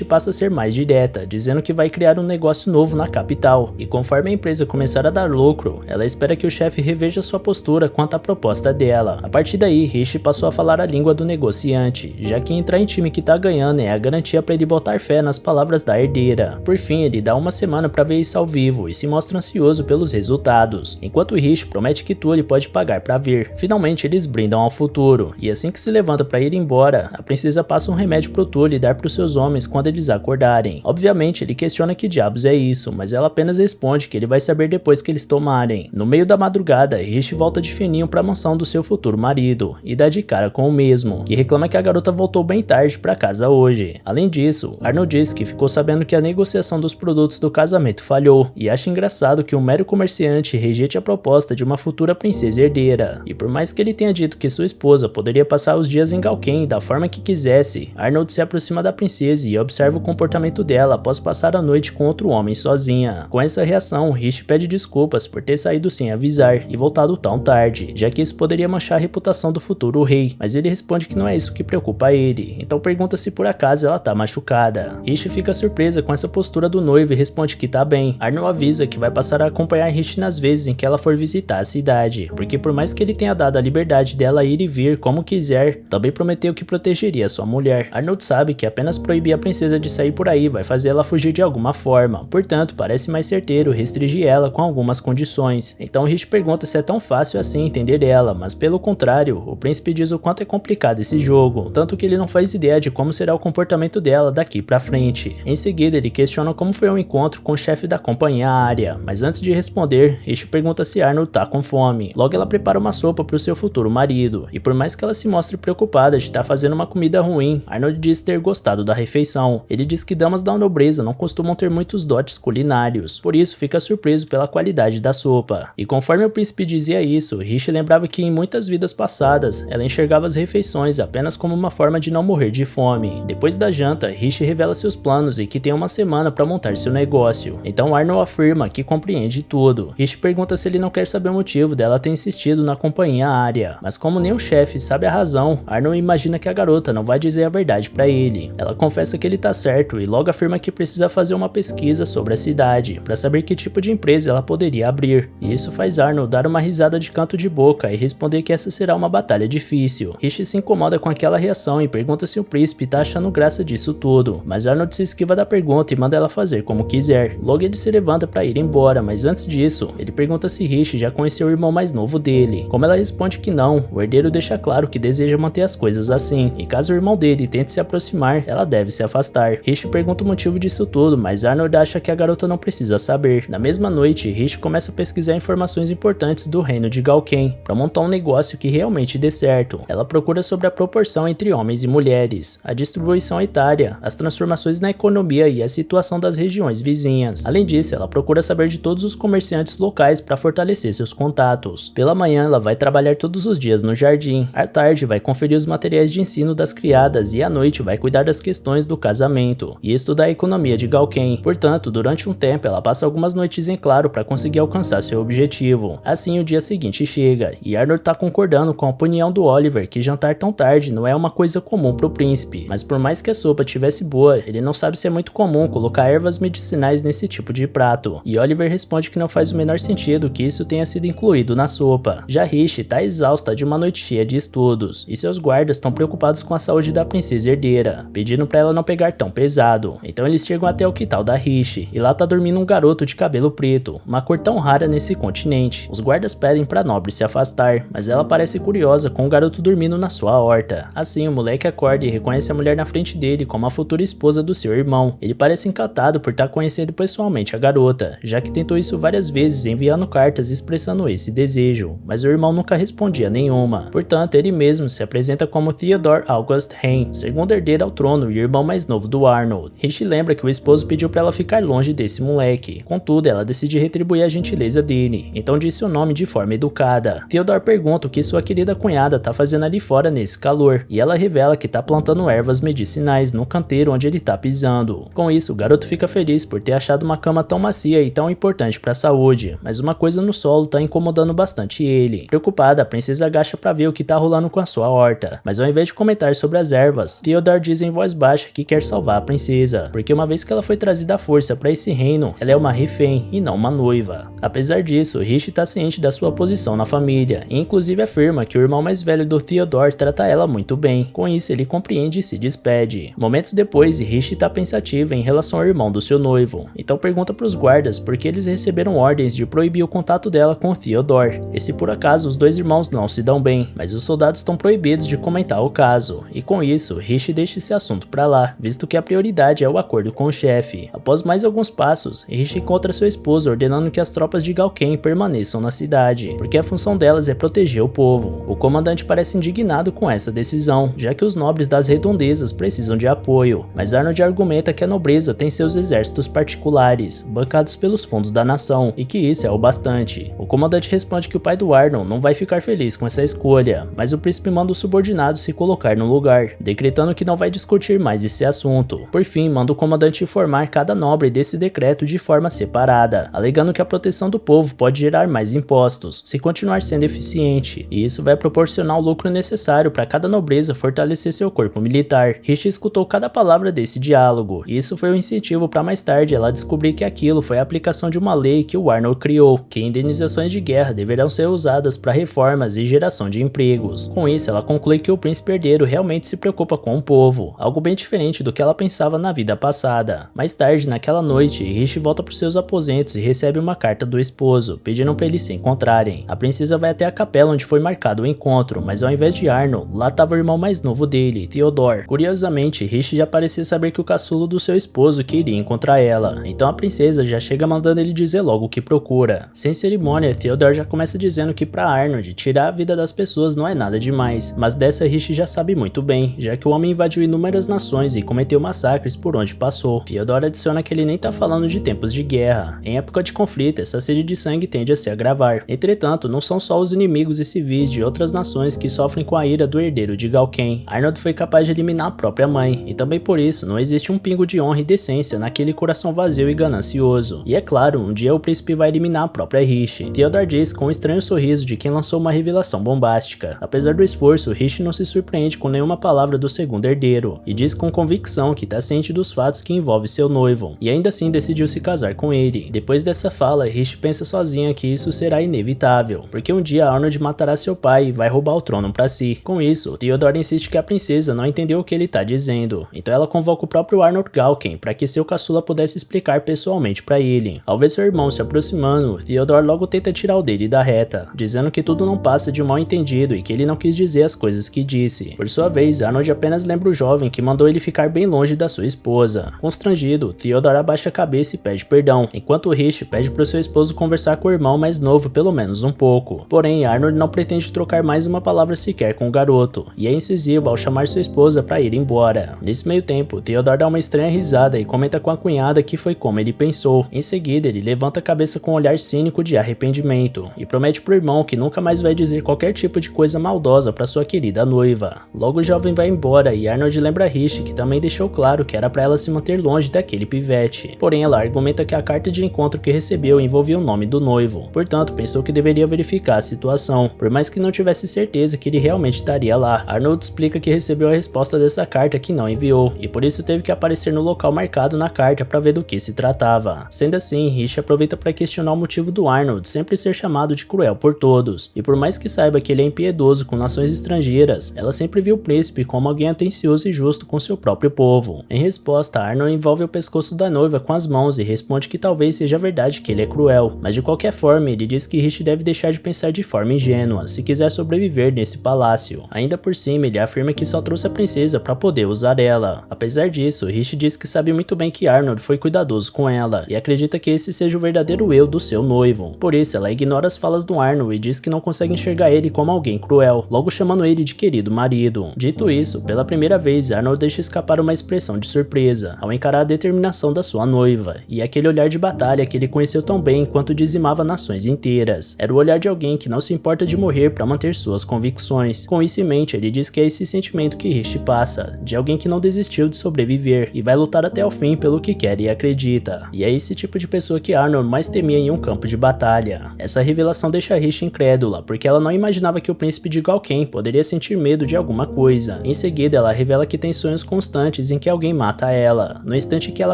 passa a ser mais direta, dizendo que vai criar um negócio novo na capital, e conforme a empresa começar a dar lucro, ela espera que o chefe reveja sua postura quanto à proposta dela. A partir daí, Rishi passou a falar a língua do negociante, já que entrar em time que tá ganhando é a garantia para ele botar fé nas palavras da herdeira. Por fim, ele dá uma semana para ver isso ao vivo e se mostra ansioso pelos resultados, enquanto Rishi promete que Tully pode pagar para ver. Finalmente, eles brindam ao futuro, e assim que se levanta para ir embora, a princesa passa um remédio pro Tully dar para os seus homens quando eles acordarem. Obviamente, ele questiona que diabos é isso, mas ela apenas responde que ele vai saber depois que eles tomarem. No meio da madrugada, Rishi volta de fininho para a mansão do seu futuro marido e dá de cara com o mesmo, que reclama que a garota voltou bem tarde para casa hoje. Além disso, Arnold diz que ficou sabendo que a negociação dos produtos do casamento falhou e acha engraçado que um mero comerciante rejeite a proposta de uma futura princesa herdeira. E por mais que ele tenha dito que sua esposa poderia passar os dias em Galken da forma que quisesse, Arnold se aproxima da princesa e observa o comportamento dela após passar a noite com outro homem sozinha. Com essa reação, Rishi pede desculpas por ter saído sem avisar e voltado tão tarde, já que isso poderia manchar a reputação do futuro rei, mas ele responde que não é isso que preocupa ele, então pergunta se por acaso ela tá machucada. Rishi fica surpresa com essa postura do noivo e responde que tá bem. Arnold avisa que vai passar a acompanhar Rishi nas vezes em que ela for visitar a cidade, porque por mais que ele tenha dado a liberdade dela ir e vir como quiser, também prometeu que protegeria sua mulher. Arnold sabe que apenas proibir a princesa de sair por aí vai fazer ela fugir de alguma forma, portanto parece mais certeiro restringir ela com algumas condições. Então Rishi pergunta se é tão fácil assim entender ela, mas pelo contrário, o príncipe diz o quanto é complicado esse jogo, tanto que ele não faz ideia de como será o comportamento dela daqui pra frente. Em seguida, ele questiona como foi o encontro com o chefe da companhia Arya, mas antes de responder, Rishi pergunta se Arnold tá com fome. Logo ela prepara uma sopa pro seu futuro marido, e por mais que ela se mostre preocupada de estar fazendo uma comida ruim, Arnold diz ter gostado da refeição. Ele diz que damas da nobreza não costumam ter muitos dotes culinários, por isso fica surpreso pela qualidade da sopa. E conforme o príncipe dizia isso, Rishi lembrava que em muitas vidas passadas, ela enxergava as refeições apenas como uma forma de não morrer de fome. Depois da janta, Rishi revela seus planos e que tem uma semana para montar seu negócio. Então Arnold afirma que compreende tudo. Rishi pergunta se ele não quer saber o motivo dela ter insistido na companhia Arya, mas como nem o chefe sabe a razão, Arnold imagina que a garota não vai dizer a verdade para ele. Ela confessa que ele tá certo e logo afirma que precisa fazer uma pesquisa sobre a cidade para saber que tipo de empresa ela poderia abrir. E isso faz Arnold dar uma risada de canto de boca e responder que essa será uma batalha difícil. Rishi se incomoda com aquela reação e pergunta se o príncipe tá achando graça disso tudo, mas Arnold Arnold se esquiva da pergunta e manda ela fazer como quiser. Logo ele se levanta para ir embora, mas antes disso, ele pergunta se Rishi já conheceu o irmão mais novo dele. Como ela responde que não, o herdeiro deixa claro que deseja manter as coisas assim, e caso o irmão dele tente se aproximar, ela deve se afastar. Rishi pergunta o motivo disso tudo, mas Arnold acha que a garota não precisa saber. Na mesma noite, Rishi começa a pesquisar informações importantes do reino de Galken, para montar um negócio que realmente dê certo. Ela procura sobre a proporção entre homens e mulheres, a distribuição etária, as transformações na economia e a situação das regiões vizinhas. Além disso, ela procura saber de todos os comerciantes locais para fortalecer seus contatos. Pela manhã, ela vai trabalhar todos os dias no jardim. À tarde, vai conferir os materiais de ensino das criadas e à noite vai cuidar das questões do casamento e estudar a economia de Galken. Portanto, durante um tempo, ela passa algumas noites em claro para conseguir alcançar seu objetivo. Assim, o dia seguinte chega e Arnold tá concordando com a opinião do Oliver que jantar tão tarde não é uma coisa comum pro príncipe, mas por mais que a sopa tivesse boa, ele não sabe se é muito comum colocar ervas medicinais nesse tipo de prato. E Oliver responde que não faz o menor sentido que isso tenha sido incluído na sopa. Já Rishi tá exausta de uma noite cheia de estudos, e seus guardas estão preocupados com a saúde da princesa herdeira, pedindo pra ela não pegar tão pesado. Então eles chegam até o quintal da Rishi, e lá tá dormindo um garoto de cabelo preto, uma cor tão rara nesse continente. Os guardas pedem pra nobre se afastar, mas ela parece curiosa com o garoto dormindo na sua horta. Assim, o moleque acorda e reconhece a mulher na frente dele como a futura esposa do seu irmão. Ele parece encantado por estar conhecendo pessoalmente a garota, já que tentou isso várias vezes enviando cartas expressando esse desejo, mas o irmão nunca respondia nenhuma. Portanto, ele mesmo se apresenta como Theodore August Hain, segundo herdeiro ao trono e irmão mais novo do Arnold. Rishi lembra que o esposo pediu para ela ficar longe desse moleque, contudo ela decide retribuir a gentileza dele, então disse o nome de forma educada. Theodore pergunta o que sua querida cunhada tá fazendo ali fora nesse calor, e ela revela que tá plantando ervas medicinais no canteiro onde ele tá pisando. Com isso, o garoto fica feliz por ter achado uma cama tão macia e tão importante para a saúde, mas uma coisa no solo tá incomodando bastante ele. Preocupada, a princesa agacha para ver o que tá rolando com a sua horta, mas ao invés de comentar sobre as ervas, Theodore diz em voz baixa que quer salvar a princesa, porque uma vez que ela foi trazida à força para esse reino, ela é uma refém e não uma noiva. Apesar disso, Rishi tá ciente da sua posição na família, e inclusive afirma que o irmão mais velho do Theodore trata ela muito bem. Com isso, ele compreende e se despede. Momentos depois, Rishi tá pensativa em relação ao irmão do seu noivo, então pergunta para os guardas por que eles receberam ordens de proibir o contato dela com Theodore, e se por acaso os dois irmãos não se dão bem, mas os soldados estão proibidos de comentar o caso, e com isso, Rishi deixa esse assunto pra lá, visto que a prioridade é o acordo com o chefe. Após mais alguns passos, Rishi encontra seu esposo ordenando que as tropas de Galken permaneçam na cidade, porque a função delas é proteger o povo. O comandante parece indignado com essa decisão, já que os nobres das redondezas precisam de apoio, mas Arnold argumenta que a nobreza tem seus exércitos particulares, bancados pelos fundos da nação, e que isso é o bastante. O comandante responde que o pai do Arnold não vai ficar feliz com essa escolha, mas o príncipe manda os subordinados se colocar no lugar, decretando que não vai discutir mais esse assunto. Por fim, manda o comandante informar cada nobre desse decreto de forma separada, alegando que a proteção do povo pode gerar mais impostos, se continuar sendo eficiente, e isso vai proporcionar o lucro necessário para cada nobreza fortalecer seu corpo militar. Rishi escutou cada palavra desse diálogo, e isso foi um incentivo para mais tarde ela descobrir que aquilo foi a aplicação de uma lei que o Arnold criou, que indenizações de guerra deverão ser usadas para reformas e geração de empregos. Com isso, ela conclui que o príncipe herdeiro realmente se preocupa com o povo, algo bem diferente do que ela pensava na vida passada. Mais tarde, naquela noite, Rishi volta para seus aposentos e recebe uma carta do esposo, pedindo para eles se encontrarem. A princesa vai até a capela onde foi marcado o encontro, mas ao invés de Arnold, lá estava o irmão mais novo dele, Theodore. Curiosamente, Rishi já parecia saber que o caçulo do seu esposo queria encontrar ela, então a princesa já chega mandando ele dizer logo o que procura. Sem cerimônia, Theodore já começa dizendo que para Arnold, tirar a vida das pessoas não é nada demais, mas dessa Rishi já sabe muito bem, já que o homem invadiu inúmeras nações e cometeu massacres por onde passou. Theodore adiciona que ele nem tá falando de tempos de guerra. Em época de conflito, essa sede de sangue tende a se agravar. Entretanto, não são só os inimigos e civis de outras nações que sofrem com a ira do herdeiro de Galken. Arnold foi capaz de eliminar a própria mãe, e também por isso não existe um pingo de honra e decência naquele coração vazio e ganancioso. E é claro, um dia o príncipe vai eliminar a própria Rishi. Theodore diz com um estranho sorriso de quem lançou uma revelação bombástica. Apesar do esforço, Rishi não se surpreende com nenhuma palavra do segundo herdeiro, e diz com convicção que tá ciente dos fatos que envolve seu noivo, e ainda assim decidiu se casar com ele. Depois dessa fala, Rishi pensa sozinha que isso será inevitável, porque um dia Arnold matará seu pai e vai roubar o trono pra si. Com isso, Theodore insiste que a princesa não entendeu o que ele tá dizendo, então ela convoca o próprio próprio Arnold Galken para que seu caçula pudesse explicar pessoalmente para ele. Ao ver seu irmão se aproximando, Theodore logo tenta tirar o dele da reta, dizendo que tudo não passa de um mal entendido e que ele não quis dizer as coisas que disse. Por sua vez, Arnold apenas lembra o jovem que mandou ele ficar bem longe da sua esposa. Constrangido, Theodore abaixa a cabeça e pede perdão, enquanto Rich pede para o seu esposo conversar com o irmão mais novo pelo menos um pouco. Porém, Arnold não pretende trocar mais uma palavra sequer com o garoto, e é incisivo ao chamar sua esposa para ir embora. Nesse meio tempo, Theodore dá uma estranha risada e comenta com a cunhada que foi como ele pensou. Em seguida, ele levanta a cabeça com um olhar cínico de arrependimento e promete pro irmão que nunca mais vai dizer qualquer tipo de coisa maldosa para sua querida noiva. Logo o jovem vai embora e Arnold lembra Rich que também deixou claro que era para ela se manter longe daquele pivete. Porém, ela argumenta que a carta de encontro que recebeu envolvia o nome do noivo, portanto pensou que deveria verificar a situação, por mais que não tivesse certeza que ele realmente estaria lá. Arnold explica que recebeu a resposta dessa carta que não enviou, e por isso teve que aparecer no local marcado na carta para ver do que se tratava. Sendo assim, Rich aproveita para questionar o motivo do Arnold sempre ser chamado de cruel por todos, e por mais que saiba que ele é impiedoso com nações estrangeiras, ela sempre viu o príncipe como alguém atencioso e justo com seu próprio povo. Em resposta, Arnold envolve o pescoço da noiva com as mãos e responde que talvez seja verdade que ele é cruel, mas de qualquer forma ele diz que Rich deve deixar de pensar de forma ingênua se quiser sobreviver nesse palácio. Ainda por cima, ele afirma que só trouxe a princesa para poder usar ela. Apesar disso, Rich diz que sabe muito bem que Arnold foi cuidadoso com ela e acredita que esse seja o verdadeiro eu do seu noivo. Por isso, ela ignora as falas do Arnold e diz que não consegue enxergar ele como alguém cruel, logo chamando ele de querido marido. Dito isso, pela primeira vez, Arnold deixa escapar uma expressão de surpresa ao encarar a determinação da sua noiva e aquele olhar de batalha que ele conheceu tão bem enquanto dizimava nações inteiras. Era o olhar de alguém que não se importa de morrer para manter suas convicções. Com isso em mente, ele diz que é esse sentimento que Rich passa, de alguém que não desistiu de sobreviver e vai lutar até o fim pelo que quer e acredita. E é esse tipo de pessoa que Arnold mais temia em um campo de batalha. Essa revelação deixa Rich incrédula, porque ela não imaginava que o príncipe de Galken poderia sentir medo de alguma coisa. Em seguida, ela revela que tem sonhos constantes em que alguém mata ela. No instante que ela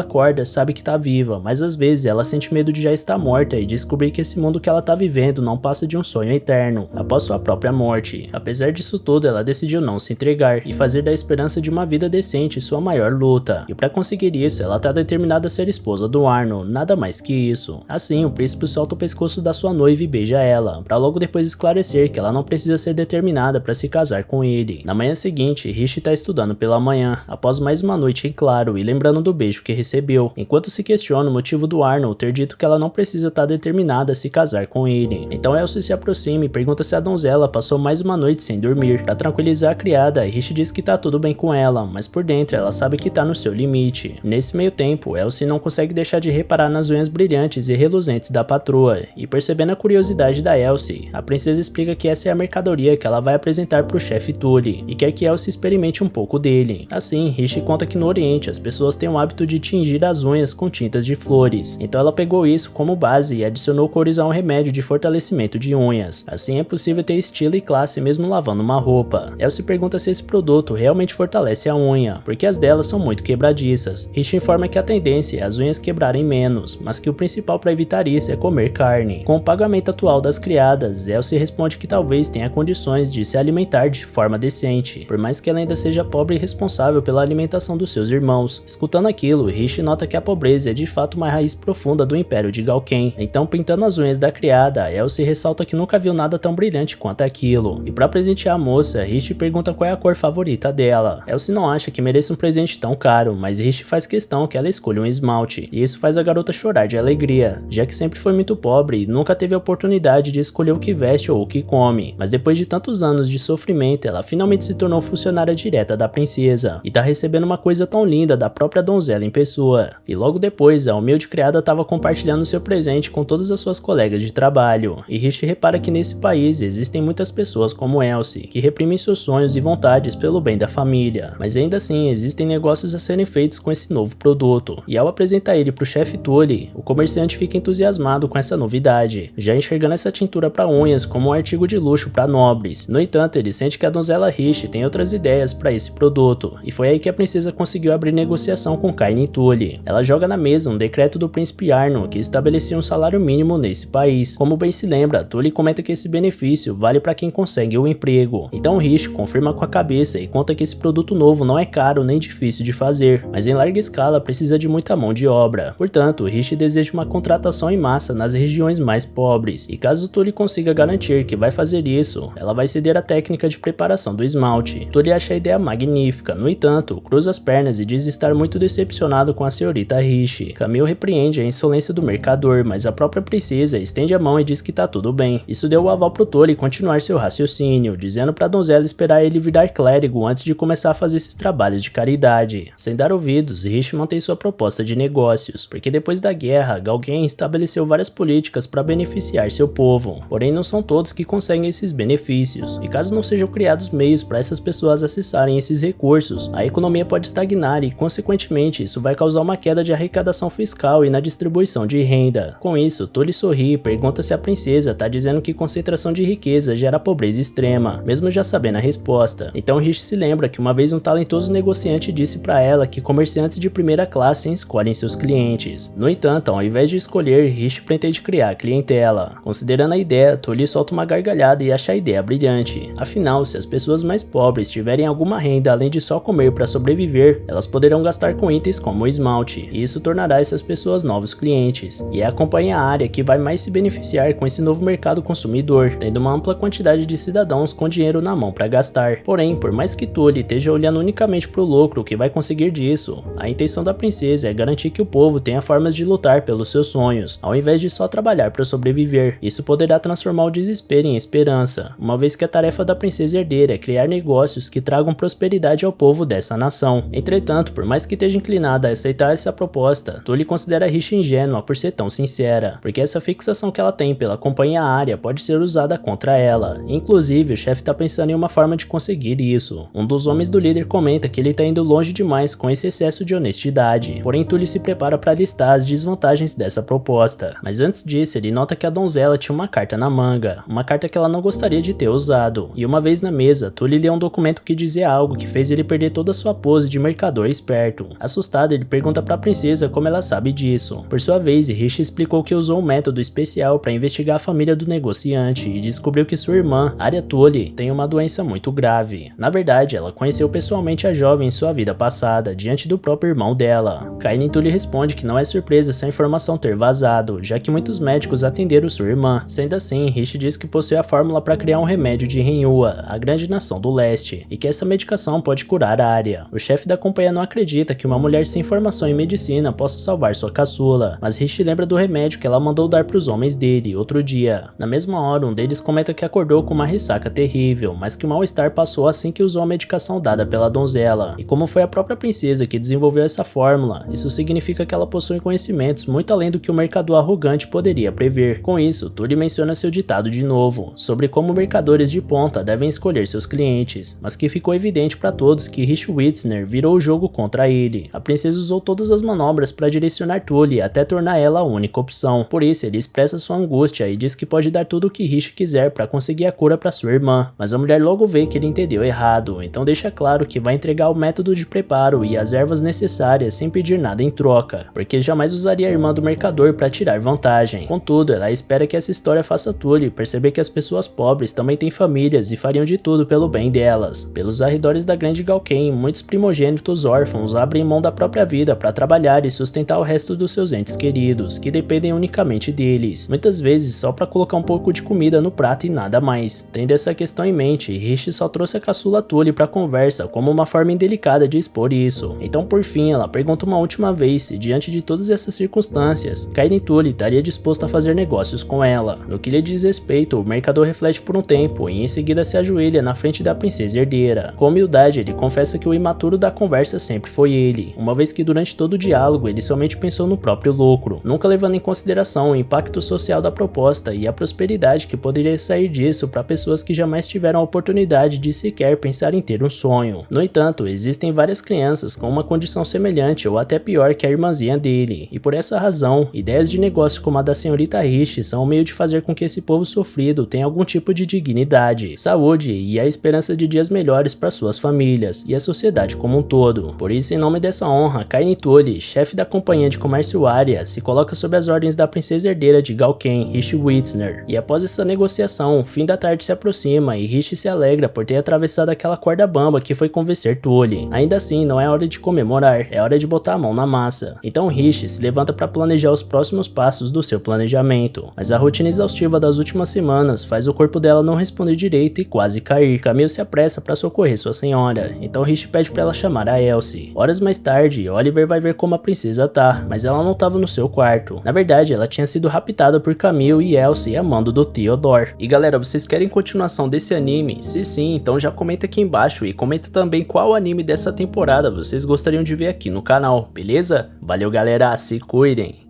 acorda, sabe que tá viva, mas às vezes ela sente medo de já estar morta e descobrir que esse mundo que ela tá vivendo não passa de um sonho eterno, após sua própria morte. Apesar disso tudo, ela decidiu não se entregar e fazer da esperança de uma vida decente sua maior luta. E para conseguir isso, ela tá determinada a ser esposa do Arnold, nada mais que isso. Assim, o príncipe solta o pescoço da sua noiva e beija ela, para logo depois esclarecer que ela não precisa ser determinada para se casar com ele. Na manhã seguinte, Rich tá estudando pela manhã, após mais uma noite em claro e lembrando do beijo que recebeu, enquanto se questiona o motivo do Arnold ter dito que ela não precisa estar determinada a se casar com ele. Então Elsie se aproxima e pergunta se a donzela passou mais uma noite sem dormir. Para tranquilizar a criada, Rich diz que tá tudo bem com ela, mas por dentro ela sabe que tá no seu limite. Nesse meio tempo, Elsie não consegue deixar de reparar nas unhas brilhantes e reluzentes da patroa, e percebendo a curiosidade da Elsie, a princesa explica que essa é a mercadoria que ela vai apresentar pro chefe Tully, e quer que Elsie experimente um pouco dele. Assim, Rich conta que no Oriente as pessoas têm o hábito de tingir as unhas com tintas de flores, então ela pegou isso como base e adicionou cores a um remédio de fortalecimento de unhas. Assim é possível ter estilo e classe mesmo lavando uma roupa. Elsie pergunta se esse produto realmente fortalece a unha, porque as delas são muito quebradiças. Rich informa que a tendência é as unhas quebrarem menos, mas que o principal para evitar isso é comer carne. Com o pagamento atual das criadas, Elsie responde que talvez tenha condições de se alimentar de forma decente, por mais que ela ainda seja pobre e responsável pela alimentação dos seus irmãos. Escutando aquilo, Rich nota que a pobreza é de fato uma raiz profunda do Império de Galken. Então, pintando as unhas da criada, Elsie ressalta que nunca viu nada tão brilhante quanto aquilo. E para presentear a moça, Rich pergunta qual é a cor favorita dela. Elsie não acha que mereça um presente tão caro, mas Rich faz questão que ela escolha um esmalte, e isso faz a garota chorar de alegria, já que sempre foi muito pobre e nunca teve a oportunidade de escolher o que veste ou o que come. Mas depois de tantos anos de sofrimento, ela finalmente se tornou funcionária direta da princesa, e tá recebendo uma coisa tão linda da própria donzela em pessoa. E logo depois, a humilde criada estava compartilhando seu presente com todas as suas colegas de trabalho, e Rich repara que nesse país existem muitas pessoas como Elsie, que reprimem seus sonhos e vontades pelo bem da família, mas ainda assim existem negócios a serem feitos com esse novo produto, e ao apresentar ele pro chefe Tully, o comerciante fica entusiasmado com essa novidade, já enxergando essa tintura para unhas como um artigo de luxo para nobres. No entanto, ele sente que a donzela Rich tem outras ideias para esse produto, e foi aí que a princesa conseguiu abrir negociação com Cain e Tully. Ela joga na mesa um decreto do príncipe Arnold que estabelecia um salário mínimo nesse país. Como bem se lembra, Tully comenta que esse benefício vale para quem consegue o emprego. Então Rich confirma com a cabeça e conta que esse produto novo não é caro nem difícil de fazer, mas em larga escala precisa de muita mão de obra. Portanto, Rishi deseja uma contratação em massa nas regiões mais pobres, e caso Tully consiga garantir que vai fazer isso, ela vai ceder a técnica de preparação do esmalte. Tully acha a ideia magnífica, no entanto, cruza as pernas e diz estar muito decepcionado com a senhorita Rishi. Camille repreende a insolência do mercador, mas a própria princesa estende a mão e diz que tá tudo bem. Isso deu o aval pro Tully continuar seu raciocínio, dizendo pra donzela esperar ele virar clérigo antes de começar a fazer esses trabalhos de caridade. Sem dar ouvidos, Rishi mantém sua proposta de negócios, porque depois da guerra, Galgen estabeleceu várias políticas para beneficiar seu povo, porém não são todos que conseguem esses benefícios, e caso não sejam criados meios para essas pessoas acessarem esses recursos, a economia pode estagnar e, consequentemente, isso vai causar uma queda de arrecadação fiscal e na distribuição de renda. Com isso, Tully sorri e pergunta se a princesa tá dizendo que concentração de riqueza gera pobreza extrema, mesmo já sabendo a resposta. Então Rishi se lembra que uma vez um talentoso negociante disse para ela que comerciantes de primeira classe escolhem seus clientes. No entanto, ao invés de escolher, Rishi pretende criar clientela. Considerando a ideia, Tully solta uma gargalhada e acha a ideia brilhante. Afinal, se as pessoas mais pobres tiverem alguma renda além de só comer para sobreviver, elas poderão gastar com itens como o esmalte, e isso tornará essas pessoas novos clientes. E é a companhia área que vai mais se beneficiar com esse novo mercado consumidor, tendo uma ampla quantidade de cidadãos com dinheiro na mão para gastar. Porém, por mais que Tully esteja olhando unicamente para o lucro que vai conseguir disso, a intenção da princesa é garantir que o povo tenha formas de lutar pelos seus sonhos, ao invés de só trabalhar para sobreviver. Isso poderá transformar o desespero em esperança, uma vez que a tarefa da princesa herdeira é criar negócios que tragam prosperidade ao povo dessa nação. Entretanto, por mais que esteja inclinada a aceitar essa proposta, Tully considera Rishi ingênua por ser tão sincera, porque essa fixação que ela tem pela companhia área pode ser usada contra ela. Inclusive, o chefe tá pensando em uma forma de conseguir isso. Um dos homens do líder comenta que ele tá indo longe demais com esse excesso de honestidade, porém Tully se prepara para listar as desvantagens dessa proposta. Mas antes disso, ele nota que a donzela tinha uma carta na manga, uma carta que ela não gostaria de ter usado, e uma vez na mesa, Tully lê um documento que dizia algo que fez ele perder toda a sua pose de mercador esperto. Assustado, ele pergunta para a princesa como ela sabe disso. Por sua vez, Rishi explicou que usou um método especial para investigar a família do negociante e descobriu que sua irmã, Arya Tully, tem uma doença muito grave. Na verdade, ela conheceu pessoalmente a jovem em sua vida passada, diante do próprio irmão dela. Kainin Tully responde que não é surpresa essa informação ter vazado, já que muitos médicos atenderam sua irmã. Sendo assim, Rishi diz que possui a fórmula para criar um remédio de Renhua, a grande nação do leste, e que essa medicação pode curar a Arya. O chefe da companhia não acredita que uma mulher sem formação em medicina possa salvar sua caçula, mas Rishi lembra do remédio que ela mandou dar para os homens dele outro dia. Na mesma hora, um deles comenta que acordou com uma ressaca terrível, mas que o mal-estar passou assim que usou a medicação dada pela donzela. E como foi a própria princesa que desenvolveu essa fórmula, isso significa que ela possui conhecimentos muito além do que o mercador arrogante poderia prever. Com isso, Tully menciona seu ditado de novo, sobre como mercadores de ponta devem escolher seus clientes, mas que ficou evidente para todos que Rishi Witzner virou o jogo contra ele. A princesa usou todas as manobras para direcionar Tully até tornar ela a única opção. Por isso, ele expressa sua angústia e diz que pode dar tudo o que Rishi quiser para conseguir a cura para sua irmã, mas a mulher logo vê que ele entendeu errado, então deixa claro que vai entregar o método de preparo e as ervas necessárias sem pedir nada em troca, porque jamais usaria a irmã do mercador para tirar vantagem. Contudo, ela espera que essa história faça Tully perceber que as pessoas pobres também têm famílias e fariam de tudo pelo bem delas. Pelos arredores da grande Galken, muitos primogênitos órfãos abrem mão da própria vida para trabalhar e sustentar o resto dos seus entes queridos, que dependem unicamente deles, muitas vezes só para colocar um pouco de comida no prato e nada mais. Tendo essa questão em mente, Rishi só trouxe a caçula Tully para conversa como uma forma indelicada de expor isso. Então, por fim, ela pergunta uma última vez se, diante de todas essas circunstâncias, Kainin Tully estaria disposto a fazer negócios com ela. No que lhe diz respeito, o mercador reflete por um tempo e em seguida se ajoelha na frente da princesa herdeira. Com humildade, ele confessa que o imaturo da conversa sempre foi ele, uma vez que durante todo o diálogo ele somente pensou no próprio lucro, nunca levando em consideração o impacto social da proposta e a prosperidade que poderia sair disso para pessoas que jamais tiveram a oportunidade de sequer pensar em ter um sonho. No entanto, existem várias crianças com uma condição semelhante ou até pior que a irmãzinha dele, e por essa razão, ideias de negócio como a da senhorita Rishi são um meio de fazer com que esse povo sofrido tenha algum tipo de dignidade, saúde e a esperança de dias melhores para suas famílias e a sociedade como um todo. Por isso, em nome dessa honra, Kainin Tully, chefe da companhia de comércio área, se coloca sob as ordens da princesa herdeira de Galken, Rishi Witzner, e após essa negociação, o fim da tarde se aproxima e Rishi se alegra por ter atravessado aquela corda bamba que foi convencer Tully. Ainda assim, assim, não é hora de comemorar, é hora de botar a mão na massa. Então Rishi se levanta para planejar os próximos passos do seu planejamento, mas a rotina exaustiva das últimas semanas faz o corpo dela não responder direito e quase cair. Camille se apressa para socorrer sua senhora, então Rishi pede para ela chamar a Elsie. Horas mais tarde, Oliver vai ver como a princesa tá, mas ela não estava no seu quarto. Na verdade, ela tinha sido raptada por Camille e Elsie a mando do Theodore. E galera, vocês querem continuação desse anime? Se sim, então já comenta aqui embaixo e comenta também qual anime dessa temporada vocês gostariam de ver aqui no canal, beleza? Valeu galera, se cuidem!